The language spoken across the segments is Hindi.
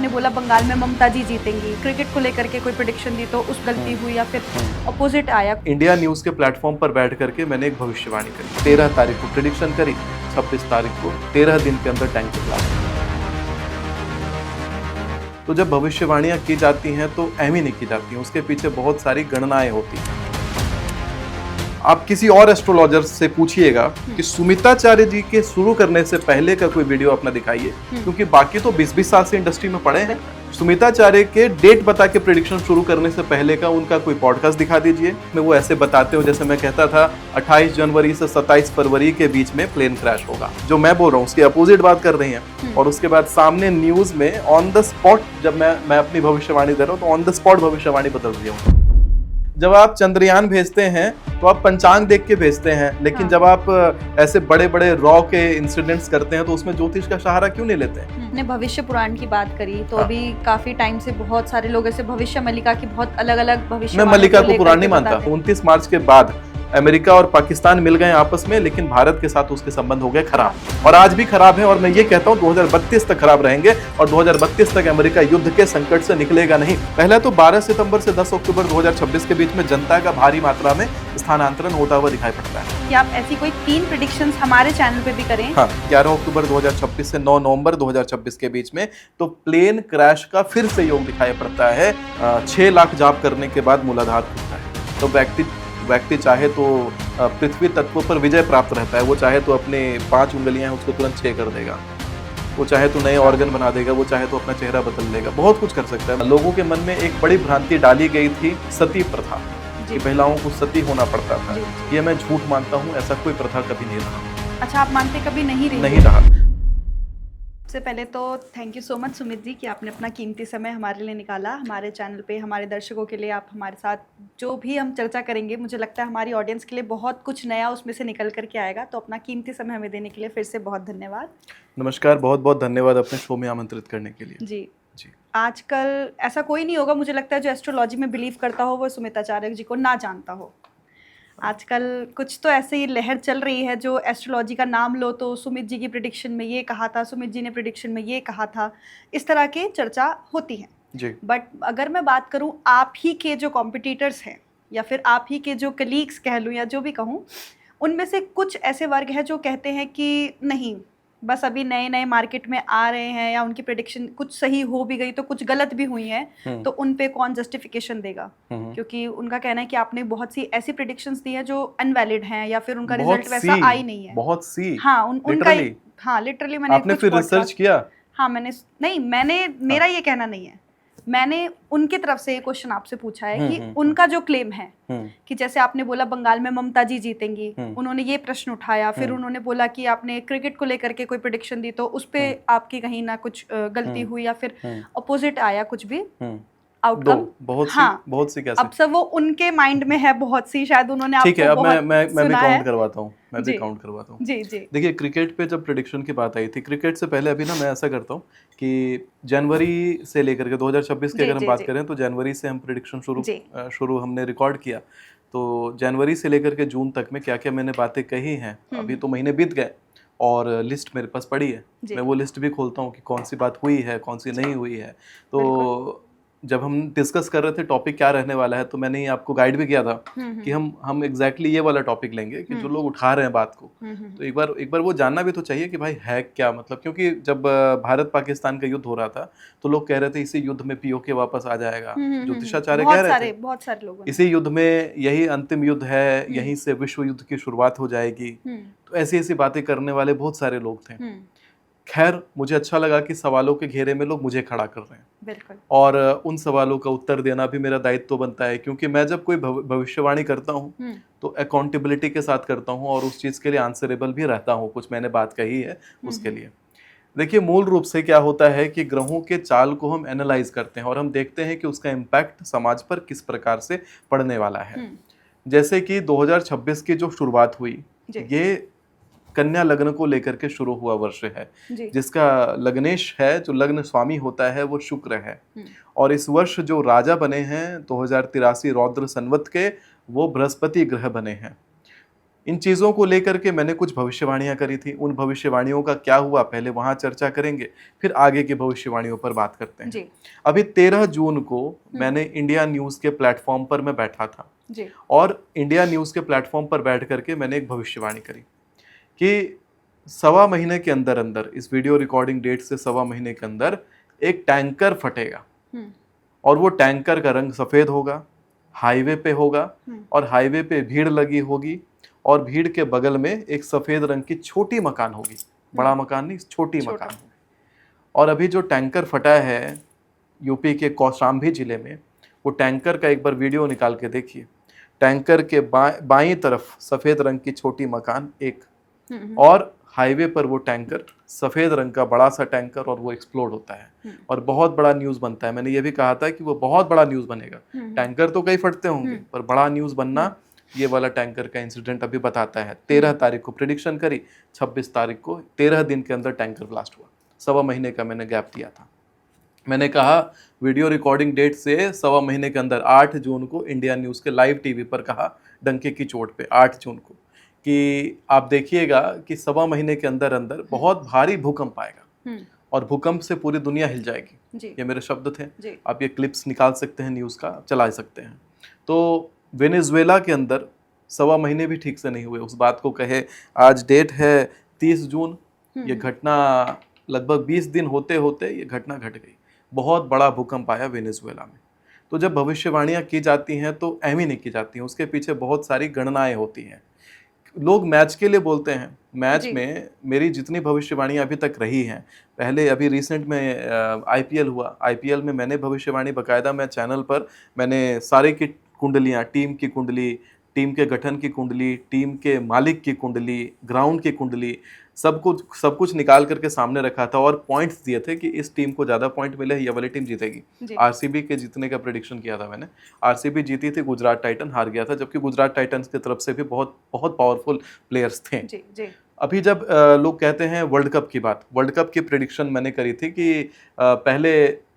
आपने बोला बंगाल में ममता जी जीतेंगी, क्रिकेट को लेकर के कोई प्रेडिक्शन दी तो उस गलती हुई या फिर अपोजिट आया। इंडिया न्यूज़ के प्लेटफॉर्म पर बैठ करके मैंने एक भविष्यवाणी करी, 13 तारीख को प्रेडिक्शन करी, 26 तारीख को 13 दिन के अंदर टैंक निकला। तो जब भविष्यवाणियां की जाती हैं तो एम ही नहीं की जाती हैं, उसके पीछे बहुत सारी गणनाएं होती हैं। आप किसी और एस्ट्रोलॉजर से पूछिएगा कि सुमिताचार्य जी के शुरू करने से पहले का कोई वीडियो अपना दिखाइए, क्योंकि बाकी तो 20-20 साल से इंडस्ट्री में पड़े हैं। सुमिताचार्य के डेट बता के प्रेडिक्शन शुरू करने से पहले का उनका कोई पॉडकास्ट दिखा दीजिए। मैं वो ऐसे बताते हो जैसे मैं कहता था 28 जनवरी से 27 फरवरी के बीच में प्लेन क्रैश होगा, जो मैं बोल रहा हूँ उसकी अपोजिट बात कर रही हैं। और उसके बाद सामने न्यूज में ऑन द स्पॉट जब मैं अपनी भविष्यवाणी दे रहा हूँ तो ऑन द स्पॉट भविष्यवाणी बदल रही हूँ। जब आप चंद्रयान भेजते हैं तो आप पंचांग देख के भेजते हैं, लेकिन जब आप ऐसे बड़े बड़े रॉ के इंसिडेंट्स करते हैं तो उसमें ज्योतिष का सहारा क्यों नहीं लेते हैं? ने भविष्य पुराण की बात करी तो अभी काफी टाइम से बहुत सारे लोग ऐसे भविष्य मल्लिका की बहुत अलग अलग भविष्य। मैं मल्लिका को पुराण नहीं मानता। 29 मार्च के बाद अमेरिका और पाकिस्तान मिल गए आपस में, लेकिन भारत के साथ उसके संबंध हो गए खराब, और आज भी खराब है। और मैं ये कहता हूँ 2032 तक खराब रहेंगे, और 2032 तक अमेरिका युद्ध के संकट से निकलेगा नहीं। पहला तो 12 सितंबर से 10 अक्टूबर 2026 के बीच में जनता का भारी मात्रा में स्थानांतरण होता हुआ दिखाई पड़ता है। कि आप ऐसी कोई 3 प्रेडिक्शंस हमारे चैनल पे भी करें। हाँ, 11 अक्टूबर 2026 से 9 नवंबर 2026 के बीच में तो प्लेन क्रैश का फिर से योग दिखाई पड़ता है। 6 लाख जाप करने के बाद मूलाधार खुलता है। तो व्यक्ति चाहे तो पृथ्वी तत्व पर विजय प्राप्त रहता है। वो चाहे तो अपने 5 उंगलियां हैं उसको तुरंत 6 कर देगा, वो चाहे तो नए ऑर्गन बना देगा, वो चाहे तो अपना चेहरा बदल देगा, बहुत कुछ कर सकता है। लोगों के मन में एक बड़ी भ्रांति डाली गई थी सती प्रथा कि महिलाओं को सती होना पड़ता था। ये मैं झूठ मानता हूँ, ऐसा कोई प्रथा कभी नहीं रहा। अच्छा, आप मानते कभी नहीं रहा। सबसे पहले तो thank you so much Sumit ji कि आपने अपना कीमती समय हमारे लिए निकाला। हमारे चैनल पे हमारे दर्शकों के लिए आप हमारे साथ जो भी हम चर्चा करेंगे, मुझे लगता है हमारी ऑडियंस के लिए बहुत कुछ नया उसमें से निकल करके आएगा। तो अपना कीमती समय हमें देने के लिए फिर से बहुत धन्यवाद। नमस्कार, बहुत बहुत धन्यवाद अपने शो में आमंत्रित करने के लिए। जी। आजकल ऐसा कोई नहीं होगा मुझे लगता है जो एस्ट्रोलॉजी में बिलीव करता हो वो सुमिताचार्य जी को ना जानता हो। आजकल कुछ तो ऐसे ही लहर चल रही है जो एस्ट्रोलॉजी का नाम लो तो सुमित जी की प्रेडिक्शन में ये कहा था, सुमित जी ने प्रेडिक्शन में ये कहा था, इस तरह की चर्चा होती है जी। बट अगर मैं बात करूं आप ही के जो कॉम्पिटिटर्स हैं या फिर आप ही के जो कलीग्स कह लूँ या जो भी कहूं, उनमें से कुछ ऐसे वर्ग हैं जो कहते हैं कि नहीं, बस अभी नए नए मार्केट में आ रहे हैं या उनकी प्रेडिक्शन कुछ सही हो भी गई तो कुछ गलत भी हुई हैं, तो उन पे कौन जस्टिफिकेशन देगा? क्योंकि उनका कहना है कि आपने बहुत सी ऐसी प्रेडिक्शंस दी हैं जो अनवैलिड हैं या फिर उनका रिजल्ट वैसा आ ही नहीं है। बहुत सी। हाँ, उनका हाँ लिटरली मैंने आपने फिर रिसर्च किया? हाँ मैंने मेरा ये कहना नहीं है, मैंने उनकी तरफ से ये क्वेश्चन आपसे पूछा है कि उनका जो क्लेम है कि जैसे आपने बोला बंगाल में ममता जी जीतेंगी, उन्होंने ये प्रश्न उठाया, फिर उन्होंने बोला कि आपने क्रिकेट को लेकर के कोई प्रेडिक्शन दी तो उस पे आपकी कहीं ना कुछ गलती हुई या फिर अपोजिट आया कुछ भी आउटकम। बहुत सी कैसे? अब सब वो उनके माइंड में है, बहुत सी शायद उन्होंने आपको। ठीक है, अब मैं भी काउंट करवाता हूँ। जी। देखिए, क्रिकेट पे जब प्रेडिक्शन की बात आई थी, क्रिकेट से पहले अभी ना मैं ऐसा करता हूँ कि जनवरी से लेकर के 2026 की अगर हम बात करें तो जनवरी से हम प्रेडिक्शन शुरू हमने रिकॉर्ड किया। तो जनवरी से लेकर के जून तक में क्या क्या मैंने बातें कही हैं, अभी तो महीने बीत गए और लिस्ट मेरे पास पड़ी है। मैं वो लिस्ट भी खोलता हूँ कि कौन सी बात हुई है, कौन सी नहीं हुई है। तो जब हम डिस्कस कर रहे थे टॉपिक क्या रहने वाला है, तो मैंने ही आपको गाइड भी किया था कि हम एग्जैक्टली ये वाला टॉपिक लेंगे कि जो लोग उठा रहे हैं बात को, तो एक बार वो जानना भी तो चाहिए कि भाई है क्या, मतलब क्योंकि जब भारत पाकिस्तान का युद्ध हो रहा था तो लोग कह रहे थे इसी युद्ध में पीओके वापस आ जाएगा। ज्योतिषाचार्य कह रहे थे बहुत सारे लोग इसी युद्ध में यही अंतिम युद्ध है, यहीं से विश्व युद्ध की शुरुआत हो जाएगी। तो ऐसी ऐसी बातें करने वाले बहुत सारे लोग थे। खैर, मुझे अच्छा लगा कि सवालों के घेरे में लोग मुझे खड़ा कर रहे हैं। बिल्कुल। और उन सवालों का उत्तर देना भी मेरा दायित्व बनता है, क्योंकि मैं जब कोई भविष्यवाणी करता हूँ तो अकाउंटेबिलिटी के साथ करता हूँ और उस चीज़ के लिए आंसरेबल भी रहता हूँ। कुछ मैंने बात कही है उसके लिए। देखिए, मूल रूप से क्या होता है कि ग्रहों के चाल को हम एनालाइज करते हैं और हम देखते हैं कि उसका इम्पैक्ट समाज पर किस प्रकार से पड़ने वाला है। जैसे कि 2026 की जो शुरुआत हुई, ये कन्या लग्न को लेकर के शुरू हुआ वर्ष है, जिसका लग्नेश है, जो लग्न स्वामी होता है वो शुक्र है। और इस वर्ष जो राजा बने हैं 2083 रौद्र संवत के, वो बृहस्पति ग्रह बने हैं। इन चीज़ों को लेकर के मैंने कुछ भविष्यवाणियां करी थी। उन भविष्यवाणियों का क्या हुआ पहले वहां चर्चा करेंगे, फिर आगे की भविष्यवाणियों पर बात करते हैं। जी। अभी 13 जून को मैंने इंडिया न्यूज़ के प्लेटफॉर्म पर मैं बैठा था जी। और इंडिया न्यूज़ के प्लेटफॉर्म पर बैठ करके मैंने एक भविष्यवाणी करी कि 1.25 महीने के अंदर अंदर, इस वीडियो रिकॉर्डिंग डेट से 1.25 महीने के अंदर एक टैंकर फटेगा और वो टैंकर का रंग सफ़ेद होगा, हाईवे पे होगा और हाईवे पे भीड़ लगी होगी और भीड़ के बगल में एक सफ़ेद रंग की छोटी मकान होगी, बड़ा मकान नहीं, छोटी मकान होगी। और अभी जो टैंकर फटा है यूपी के कौशाम्बी जिले में, वो टैंकर का एक बार वीडियो निकाल के देखिए। टैंकर के बाईं तरफ सफ़ेद रंग की छोटी मकान एक, और हाईवे पर वो टैंकर सफ़ेद रंग का बड़ा सा टैंकर, और वो एक्सप्लोड होता है और बहुत बड़ा न्यूज़ बनता है। मैंने ये भी कहा था कि वो बहुत बड़ा न्यूज़ बनेगा। टैंकर तो कई फटते होंगे पर बड़ा न्यूज़ बनना ये वाला टैंकर का इंसिडेंट अभी बताता है। 13 तारीख को प्रेडिक्शन करी, 26 तारीख को 13 दिन के अंदर टैंकर ब्लास्ट हुआ। 1.25 महीने का मैंने गैप दिया था। मैंने कहा वीडियो रिकॉर्डिंग डेट से 1.25 महीने के अंदर 8 जून को इंडिया न्यूज़ के लाइव टीवी पर कहा, डंके की चोट पे 8 जून को, कि आप देखिएगा कि 1.25 महीने के अंदर अंदर बहुत भारी भूकंप आएगा और भूकंप से पूरी दुनिया हिल जाएगी। ये मेरे शब्द थे। आप ये क्लिप्स निकाल सकते हैं, न्यूज़ का चला सकते हैं। तो वेनेजुएला के अंदर 1.25 महीने भी ठीक से नहीं हुए उस बात को कहे। आज डेट है 30 जून। ये घटना लगभग 20 दिन होते होते ये घटना घट गई। बहुत बड़ा भूकंप आया वेनेजुएला में। तो जब भविष्यवाणियाँ की जाती हैं तो ऐम ही नहीं की जाती हैं, उसके पीछे बहुत सारी गणनाएं होती हैं। लोग मैच के लिए बोलते हैं। मैच में मेरी जितनी भविष्यवाणियाँ अभी तक रही हैं, पहले अभी रिसेंट में आईपीएल हुआ, आईपीएल में मैंने भविष्यवाणी बकायदा मैं चैनल पर मैंने सारे की कुंडलियाँ, टीम की कुंडली, टीम के गठन की कुंडली, टीम के मालिक की कुंडली, ग्राउंड की कुंडली, सब कुछ निकाल करके सामने रखा था और पॉइंट्स दिए थे कि इस टीम को ज़्यादा पॉइंट मिले, ये वाली टीम जीतेगी। आरसीबी के जीतने का प्रेडिक्शन किया था मैंने। आरसीबी जीती थी, गुजरात टाइटन हार गया था, जबकि गुजरात टाइटन्स की तरफ से भी बहुत बहुत पावरफुल प्लेयर्स थे। अभी जब लोग कहते हैं वर्ल्ड कप की बात, वर्ल्ड कप की प्रेडिक्शन मैंने करी थी कि पहले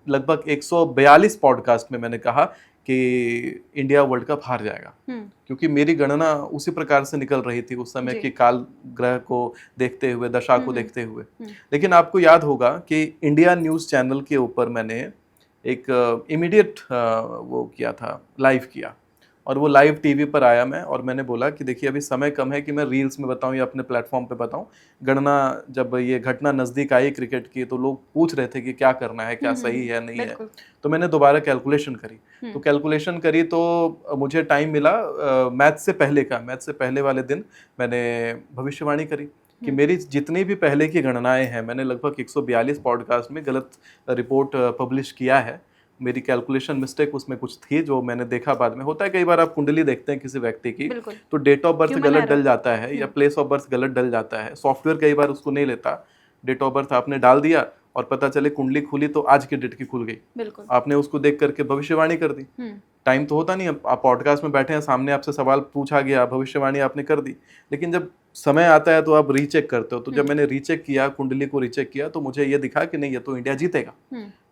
लगभग 142 पॉडकास्ट में मैंने कहा कि इंडिया वर्ल्ड कप हार जाएगा, क्योंकि मेरी गणना उसी प्रकार से निकल रही थी उस समय की काल ग्रह को देखते हुए, दशा को देखते हुए। लेकिन आपको याद होगा कि इंडिया न्यूज़ चैनल के ऊपर मैंने एक इमीडिएट वो किया था, लाइव किया, और वो लाइव टीवी पर आया मैं, और मैंने बोला कि देखिए अभी समय कम है कि मैं रील्स में बताऊं या अपने प्लेटफॉर्म पे बताऊं। गणना जब ये घटना नज़दीक आई क्रिकेट की तो लोग पूछ रहे थे कि क्या करना है, क्या सही है नहीं है। तो मैंने दोबारा कैलकुलेशन करी। तो कैलकुलेशन करी तो मुझे टाइम मिला मैच से पहले वाले दिन मैंने भविष्यवाणी करी कि मेरी जितनी भी पहले की गणनाएं हैं, मैंने लगभग 142 पॉडकास्ट में गलत रिपोर्ट पब्लिश किया है। मेरी कैलकुलेशन मिस्टेक उसमें कुछ थी जो मैंने देखा बाद में। होता है कई बार आप कुंडली देखते हैं किसी व्यक्ति की तो डेट ऑफ बर्थ गलत डल जाता है या प्लेस ऑफ बर्थ गलत डल जाता है। सॉफ्टवेयर कई बार उसको नहीं लेता। डेट ऑफ बर्थ आपने डाल दिया और पता चले कुंडली खुली तो आज की डेट की खुल गई, आपने उसको देख करके भविष्यवाणी कर दी। टाइम तो होता नहीं, आप पॉडकास्ट में बैठे हैं, सामने आपसे सवाल पूछा गया, भविष्यवाणी आपने कर दी, लेकिन जब समय आता है तो आप रीचेक करते हो। तो जब मैंने रीचेक किया, कुंडली को रीचेक किया, तो मुझे ये दिखा कि नहीं, ये तो इंडिया जीतेगा।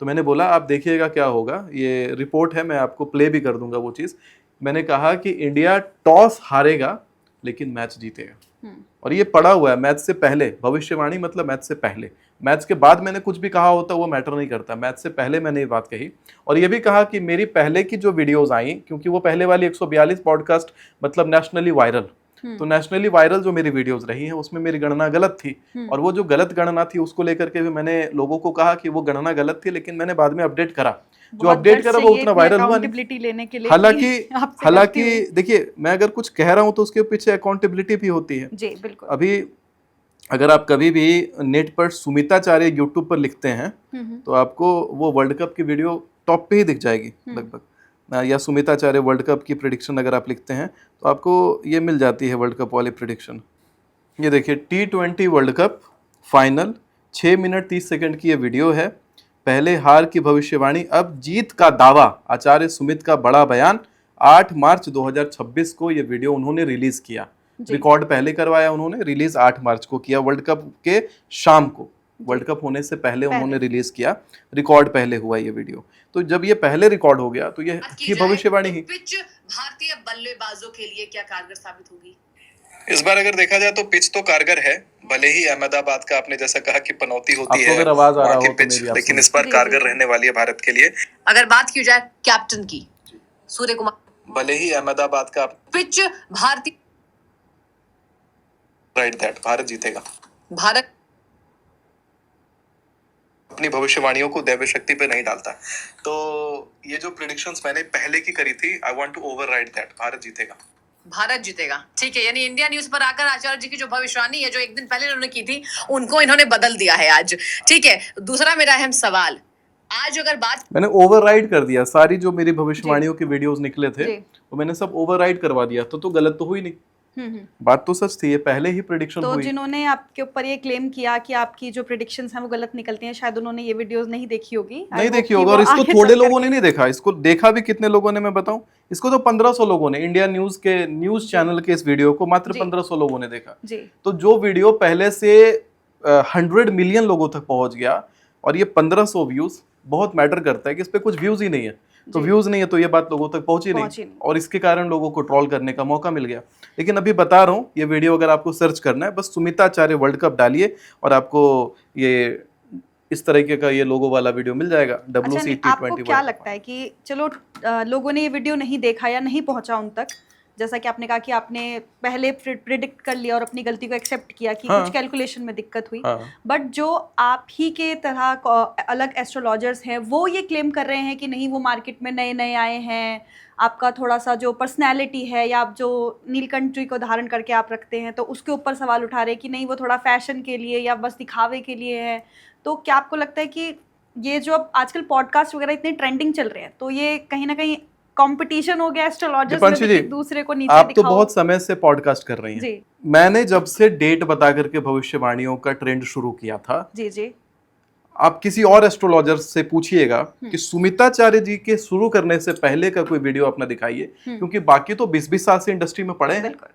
तो मैंने बोला आप देखिएगा क्या होगा, ये रिपोर्ट है, मैं आपको प्ले भी कर दूंगा वो चीज़। मैंने कहा कि इंडिया टॉस हारेगा लेकिन मैच जीतेगा, और ये पड़ा हुआ है मैच से पहले। भविष्यवाणी मतलब मैच से पहले। मैच के बाद मैंने कुछ भी कहा होता वो मैटर नहीं करता, मैच से पहले मैंने ये बात कही। और ये भी कहा कि मेरी पहले की जो वीडियोस आई, क्योंकि वो पहले वाली 142 पॉडकास्ट मतलब नेशनली वायरल, तो नेशनली वायरल जो मेरी वीडियोस रही हैं उसमें मेरी गणना गलत थी, और वो जो गलत गणना थी उसको लेकर के भी मैंने लोगों को कहा कि वो गणना गलत थी, लेकिन मैंने बाद में अपडेट करा। जो अपडेट करा वो उतना वायरल हुआ नहीं। हालांकि देखिए, मैं अगर कुछ कह रहा हूं तो उसके पीछे अकाउंटेबिलिटी भी होती है जी, बिल्कुल। अभी अगर आप कभी भी नेट पर सुमिताचार्य यूट्यूब पर लिखते हैं तो आपको वो वर्ल्ड कप की वीडियो टॉप पे ही दिख जाएगी लगभग, या सुमिताचार्य वर्ल्ड कप की प्रेडिक्शन अगर आप लिखते हैं तो आपको ये मिल जाती है वर्ल्ड कप वाली प्रेडिक्शन। ये देखिए, T20 world cup final 6 minute 30 second की ये वीडियो है। पहले हार की भविष्यवाणी, अब जीत का दावा, आचार्य सुमित का बड़ा बयान। 8 मार्च 2026 को ये वीडियो उन्होंने रिलीज किया। रिकॉर्ड पहले करवाया उन्होंने, रिलीज 8 मार्च को किया, वर्ल्ड कप के शाम को, वर्ल्ड कप होने से पहले उन्होंने रिलीज किया। रिकॉर्ड पहले हुआ ये वीडियो। तो जब ये पहले रिकॉर्ड हो गया तो ये थी भविष्यवाणी ही। पिच भारतीय बल्लेबाजों के लिए क्या कारगर साबित होगी? इस बार अगर देखा जाए तो पिच तो कारगर है, भले ही अहमदाबाद का आपने जैसा कहा कि पनौती होती आपको है अगर आवाज आ रहा वहाँ की हो तो पिच, मेरी आप लेकिन सुनिए। इस बार जी, कारगर जी। रहने वाली है भारत के लिए। अगर बात की जाए कैप्टन की, सूर्य कुमार, भले ही अहमदाबाद का पिच भारतीय, राइट दैट भारत जीतेगा। भारत अपनी भविष्यवाणियों को दैव शक्ति पे नहीं डालता, तो ये जो प्रिडिक्शंस मैंने पहले की करी थी, I want to override that, Bharat जीतेगा। भारत जीतेगा, ठीक है। यानी इंडिया न्यूज पर आकर आचार्य जी की जो भविष्यवाणी है, जो एक दिन पहले उन्होंने की थी, उनको इन्होंने बदल दिया है आज, ठीक है। दूसरा मेरा अहम सवाल, आज अगर बात मैंने ओवरराइड कर दिया, सारी जो मेरी भविष्यवाणियों के वीडियोस निकले थे जी। वो मैंने सब ओवरराइड करवा दिया, तो गलत तो हुई नहीं। बात तो सच थी, ये पहले ही प्रिडिक्शन तो हुई। जिन्होंने आपके ऊपर ये क्लेम किया कि आपकी जो प्रिडिक्शंस हैं वो गलत निकलती हैं, शायद उन्होंने ये वीडियोस नहीं देखी होगी। I नहीं hope देखी कि होगा, वो और इसको आगे थोड़े चल लोगों करके- ने नहीं देखा, इसको देखा भी कितने लोगों ने मैं बताऊं, इसको तो 1500 लोगों ने, इंडिया न्यूज के न्यूज चैनल के इस वीडियो को मात्र जी। 1500 लोगों ने देखा। जी। तो जो वीडियो पहले से 100 मिलियन लोगों तक पहुंच गया, और ये 1500 व्यूज बहुत मैटर करता है कि इस पे कुछ व्यूज ही नहीं है, तो जी। व्यूज नहीं है तो ये बात लोगों तक पहुंची पहुंची नहीं, नहीं। और इसके कारण लोगों को ट्रोल करने का मौका मिल गया। लेकिन अभी बता रहा हूँ, ये वीडियो अगर आपको सर्च करना है, बस सुमिता आचार्य वर्ल्ड कप डालिए और आपको ये इस तरीके का ये लोगो वाला वीडियो मिल जाएगा। अच्छा, WC नहीं, आपको क्या लगता है कि चलो लोगों ने ये वीडियो नहीं देखा या नहीं पहुंचा उन तक, जैसा कि आपने कहा कि आपने पहले प्रिडिक्ट कर लिया और अपनी गलती को एक्सेप्ट किया कि हाँ। कुछ कैलकुलेशन में दिक्कत हुई, हाँ। बट जो आप ही के तरह अलग एस्ट्रोलॉजर्स हैं वो ये क्लेम कर रहे हैं कि नहीं, वो मार्केट में नए नए आए हैं, आपका थोड़ा सा जो पर्सनैलिटी है या आप जो नीलकंठ जी को धारण करके आप रखते हैं तो उसके ऊपर सवाल उठा रहे हैं कि नहीं, वो थोड़ा फैशन के लिए या बस दिखावे के लिए है। तो क्या आपको लगता है कि ये जो अब आजकल पॉडकास्ट वगैरह इतने ट्रेंडिंग चल रहे हैं, तो ये कहीं ना कहीं कंपटीशन हो गया एस्ट्रोलॉजर्स में दीपांशु भी जी, कि दूसरे को नीचे आप तो दिखाओ? बहुत समय से पॉडकास्ट कर रही हैं। जी। मैंने जब से डेट बता करके भविष्यवाणियों का ट्रेंड शुरू किया था, जी जी। आप किसी और एस्ट्रोलॉजर से पूछिएगा कि सुमिताचार्य जी के शुरू करने से पहले का कोई वीडियो अपना दिखाइए, क्योंकि बाकी तो 20-20 साल से इंडस्ट्री में पड़े हैं। बिल्कुल।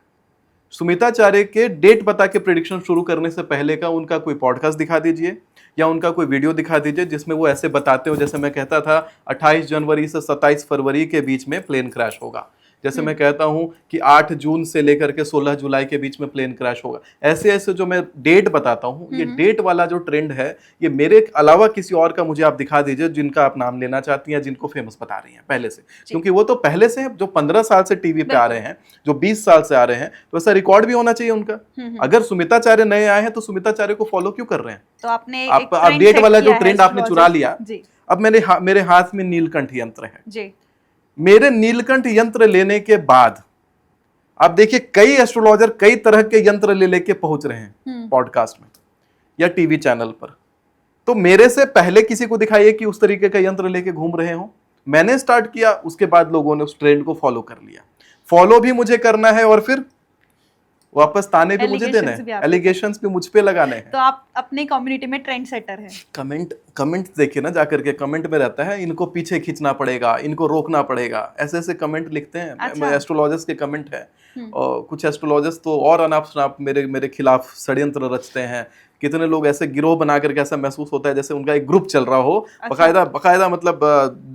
सुमिताचार्य के डेट बता के प्रिडिक्शन शुरू करने से पहले का उनका कोई पॉडकास्ट दिखा दीजिए या उनका कोई वीडियो दिखा दीजिए जिसमें वो ऐसे बताते हो, जैसे मैं कहता था 28 जनवरी से 27 फरवरी के बीच में प्लेन क्रैश होगा, जैसे मैं कहता हूं कि 8 जून से लेकर के 16 जुलाई के बीच में प्लेन क्रैश होगा। ऐसे ऐसे जो मैं डेट बताता हूं, ये डेट वाला जो ट्रेंड है, ये मेरे अलावा किसी और का मुझे आप दिखा दीजिए जिनका आप नाम लेना चाहती हैं, जिनको फेमस बता रही हैं पहले से, क्योंकि वो तो पहले से जो 15 साल से टीवी पे आ रहे हैं, जो 20 साल से आ रहे हैं, तो ऐसा रिकॉर्ड भी होना चाहिए उनका। अगर सुमिताचार्य नए आए हैं तो सुमिताचार्य को फॉलो क्यों कर रहे हैं? तो आपने आप डेट वाला जो ट्रेंड आपने चुरा लिया। अब मेरे हाथ में नीलकंठ यंत्र है जी। मेरे नीलकंठ यंत्र लेने के बाद आप देखिए कई एस्ट्रोलॉजर कई तरह के यंत्र ले लेके पहुंच रहे हैं पॉडकास्ट में या टीवी चैनल पर, तो मेरे से पहले किसी को दिखाइए कि उस तरीके का यंत्र लेके घूम रहे हो। मैंने स्टार्ट किया, उसके बाद लोगों ने उस ट्रेंड को फॉलो कर लिया। फॉलो भी मुझे करना है और फिर वापस ताने भी मुझे देने हैं, एलिगेशंस भी मुझ पे लगाने हैं। तो आप अपनी कम्युनिटी में ट्रेंड सेटर हैं। कमेंट देखिए ना, जाकर के कमेंट में रहता है इनको पीछे खींचना पड़ेगा, इनको रोकना पड़ेगा, ऐसे ऐसे कमेंट लिखते हैं। अच्छा। एस्ट्रोलॉजर्स के कमेंट है, और कुछ एस्ट्रोलॉजर्स तो और अनाप शनाप मेरे खिलाफ षड्यंत्र रचते हैं। कितने लोग ऐसे गिरोह बना करके ऐसा महसूस होता है जैसे उनका एक ग्रुप चल रहा हो। अच्छा। बकायदा मतलब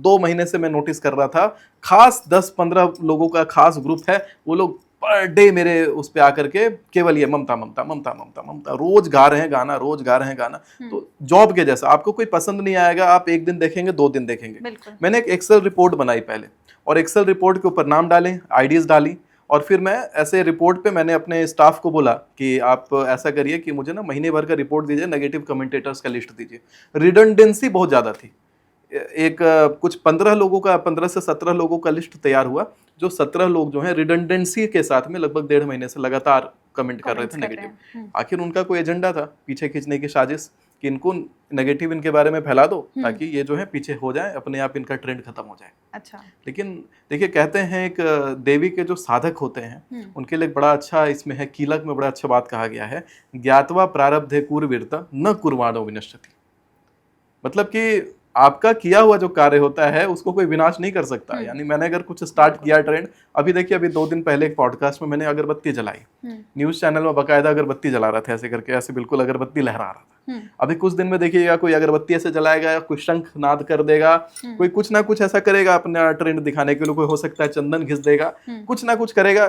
2 महीने से मैं नोटिस कर रहा था, खास 10-15 लोगों का खास ग्रुप है। वो लोग पर डे मेरे उस पे आकर के केवल ये ममता ममता ममता ममता ममता रोज गा रहे हैं गाना, रोज गा रहे हैं गाना। तो जॉब के जैसा, आपको कोई पसंद नहीं आएगा, आप एक दिन देखेंगे, 2 दिन देखेंगे। मैंने एक एक्सेल रिपोर्ट बनाई पहले, और एक्सेल रिपोर्ट के ऊपर नाम डाले, आईडीज डाली, और फिर मैं ऐसे रिपोर्ट पे मैंने अपने स्टाफ को बोला कि आप ऐसा करिए कि मुझे ना महीने भर का रिपोर्ट दीजिए, नेगेटिव कमेंटेटर्स का लिस्ट दीजिए। रिडंडेंसी बहुत ज़्यादा थी। एक कुछ 15 से 17 लोगों का लिस्ट तैयार हुआ, जो 17 लोग जो हैं रिडंडेंसी के साथ में लगभग 1.5 महीने से लगातार कमेंट कर रहे थे नेगेटिव। आखिर उनका कोई एजेंडा था, पीछे खींचने की साजिश, कि इनको नेगेटिव इनके बारे में फैला दो ताकि ये जो है पीछे हो जाए, अपने आप इनका ट्रेंड खत्म हो जाए। अच्छा। लेकिन देखिए, कहते हैं एक देवी के जो साधक होते हैं उनके लिए बड़ा अच्छा इसमें है, कीलक में बड़ा अच्छा बात कहा गया है, ज्ञातवा प्रारब्धे कुर्वीरता न कुर्वाणो विनश्यति। मतलब कि आपका किया हुआ जो कार्य होता है उसको कोई विनाश नहीं कर सकता। यानी मैंने अगर कुछ स्टार्ट किया ट्रेंड, अभी देखिए, अभी 2 दिन पहले एक पॉडकास्ट में मैंने अगरबत्ती जलाई, न्यूज चैनल में बकायदा अगरबत्ती जला रहा था, ऐसे करके, ऐसे बिल्कुल अगरबत्ती लहरा रहा था। अभी कुछ दिन में देखिएगा कोई अगरबत्ती ऐसे जलाएगा, कोई शंख नाद कर देगा, कोई कुछ ना कुछ ऐसा करेगा अपना ट्रेंड दिखाने के लिए, कोई हो सकता है चंदन घिस देगा, कुछ ना कुछ करेगा।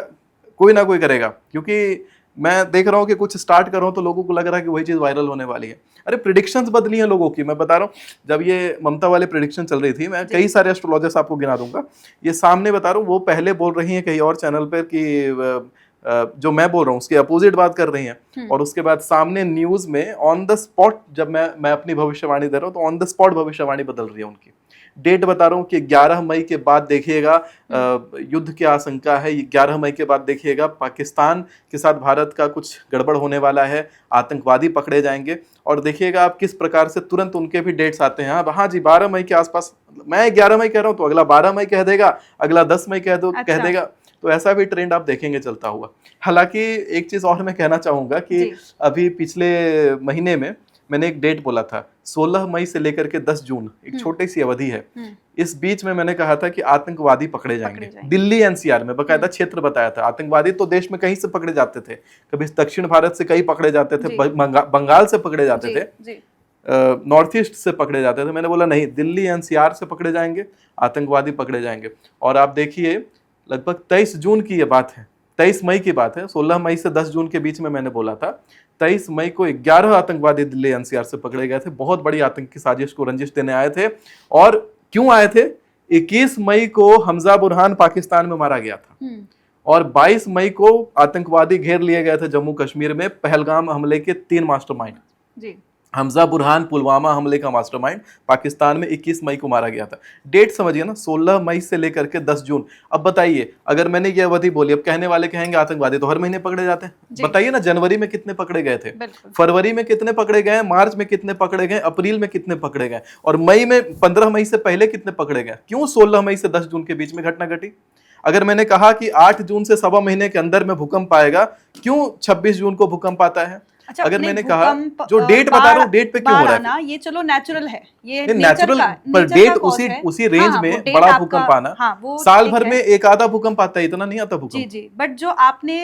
कोई ना कोई करेगा, क्योंकि मैं देख रहा हूँ कि कुछ स्टार्ट कर रहा हूँ तो लोगों को लग रहा है कि वही चीज वायरल होने वाली है। अरे प्रिडिक्शंस बदली हैं लोगों की, मैं बता रहा हूँ। जब ये ममता वाले प्रिडिक्शन चल रही थी, मैं कई सारे एस्ट्रोलॉजर्स आपको गिना दूंगा, ये सामने बता रहा हूँ, वो पहले बोल रही हैं कहीं और चैनल पर कि जो मैं बोल रहा हूँ उसके अपोजिट बात कर रही हैं, और उसके बाद सामने न्यूज में ऑन द स्पॉट जब मैं अपनी भविष्यवाणी दे रहा हूँ तो ऑन द स्पॉट भविष्यवाणी बदल रही है उनकी। डेट बता रहा हूँ कि 11 मई के बाद देखिएगा युद्ध की आशंका है, 11 मई के बाद देखिएगा पाकिस्तान के साथ भारत का कुछ गड़बड़ होने वाला है, आतंकवादी पकड़े जाएंगे, और देखिएगा आप किस प्रकार से तुरंत उनके भी डेट्स आते हैं। हाँ जी, 12 मई के आसपास, मैं 11 मई कह रहा हूँ तो अगला 12 मई कह देगा, अगला 10 मई कह देगा, तो ऐसा भी ट्रेंड आप देखेंगे चलता हुआ। हालांकि एक चीज और मैं कहना चाहूंगा कि अभी पिछले महीने में मैंने एक डेट बोला था 16 मई से लेकर के 10 जून, एक छोटी सी अवधि है, इस बीच में मैंने कहा था कि आतंकवादी पकड़े जाएंगे। दिल्ली एनसीआर में बकायदा क्षेत्र बताया था। आतंकवादी तो देश में कहीं से पकड़े जाते थे, कभी दक्षिण भारत से कहीं पकड़े जाते थे, बंगाल से पकड़े जाते थे, नॉर्थ ईस्ट से पकड़े जाते थे। मैंने बोला नहीं, दिल्ली एनसीआर से पकड़े जाएंगे, आतंकवादी पकड़े जाएंगे। और आप देखिए लगभग 23 जून की ये बात है, 23 मई की बात है, 16 मई से 10 जून के बीच में मैंने बोला था। 23 मई को 11 आतंकवादी दिल्ली एनसीआर से पकड़े गए थे, बहुत बड़ी आतंकी साजिश को रंजिश देने आए थे। और क्यों आए थे? 21 मई को हमजा बुरहान पाकिस्तान में मारा गया था, और 22 मई को आतंकवादी घेर लिए गए थे जम्मू कश्मीर में। पहलगाम हमले के 3 मास्टरमाइंड, हमजा बुरहान पुलवामा हमले का मास्टरमाइंड, पाकिस्तान में 21 मई को मारा गया था। डेट समझिए ना, 16 मई से लेकर के 10 जून। अब बताइए, अगर मैंने ये अवधि बोली, अब कहने वाले कहेंगे आतंकवादी तो हर महीने पकड़े जाते हैं। बताइए ना, जनवरी में कितने पकड़े गए थे, फरवरी में कितने पकड़े गए, मार्च में कितने पकड़े गए, अप्रैल में कितने पकड़े गए, और मई में 15 मई से पहले कितने पकड़े गए? क्यों 16 मई से 10 जून के बीच में घटना घटी? अगर मैंने कहा कि 8 जून से सवा महीने के अंदर में भूकंप आएगा, क्यों 26 जून को भूकंप आता है? अच्छा, अगर मैंने कहा, जो डेट बता रहा हूँ, डेट पे क्यों हो रहा है ना, ये चलो नेचुरल है, ये नेचुरल, पर डेट उसी रेंज में बड़ा भूकंप आना, साल भर में एक आधा भूकंप आता है, इतना नहीं आता भूकंप। जी, बट जो आपने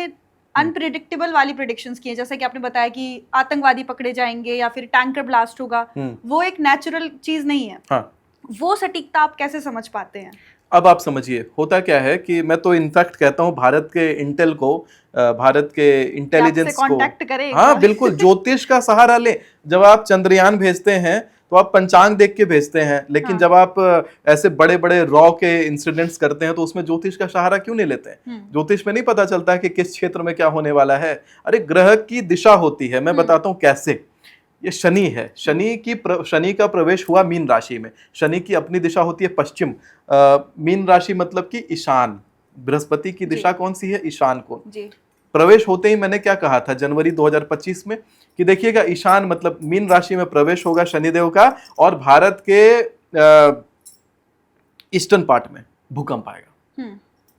अनप्रिडिक्टेबल वाली प्रेडिक्शंस की है, जैसे कि आपने बताया कि आतंकवादी पकड़े जाएंगे या फिर टैंकर ब्लास्ट होगा, वो एक नेचुरल चीज नहीं है। हाँ। वो सटीकता आप कैसे समझ पाते हैं? अब आप समझिए, होता क्या है कि मैं तो इनफैक्ट कहता हूं भारत के इंटेल को, भारत के इंटेलिजेंस को, हाँ बिल्कुल, ज्योतिष का सहारा लें। जब आप चंद्रयान भेजते हैं तो आप पंचांग देख के भेजते हैं, लेकिन जब आप ऐसे बड़े बड़े रॉ के इंसिडेंट्स करते हैं तो उसमें ज्योतिष का सहारा क्यों नहीं लेते हैं? ज्योतिष में नहीं पता चलता कि किस क्षेत्र में क्या होने वाला है? अरे ग्रह की दिशा होती है, मैं बताता हूँ कैसे। ये शनि है, शनि का प्रवेश हुआ मीन राशि में। शनि की अपनी दिशा होती है पश्चिम, मीन राशि मतलब कि ईशान। बृहस्पति की दिशा कौन सी है? ईशान को। प्रवेश होते ही मैंने क्या कहा था जनवरी 2025 में कि देखिएगा, ईशान मतलब मीन राशि में प्रवेश होगा शनिदेव का, और भारत के ईस्टर्न पार्ट में भूकंप आएगा।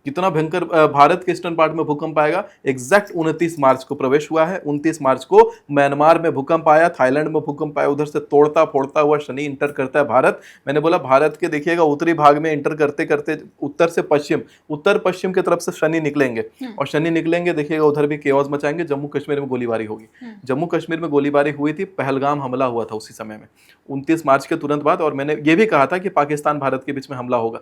कितना भयंकर भारत के ईस्टर्न पार्ट में भूकंप आएगा। एग्जैक्ट 29 मार्च को प्रवेश हुआ है। 29 मार्च को म्यांमार में भूकंप आया, थाईलैंड में भूकंप आया, उधर से तोड़ता फोड़ता हुआ शनि इंटर करता है भारत। मैंने बोला भारत के देखिएगा उत्तरी भाग में इंटर करते करते उत्तर से पश्चिम, उत्तर पश्चिम की तरफ से शनि निकलेंगे, और शनि निकलेंगे देखिएगा उधर भी केओस मचाएंगे। जम्मू कश्मीर में गोलीबारी होगी। जम्मू कश्मीर में गोलीबारी हुई थी, पहलगाम हमला हुआ था उसी समय में 29 मार्च के तुरंत बाद। और मैंने ये भी कहा था कि पाकिस्तान भारत के बीच में हमला होगा,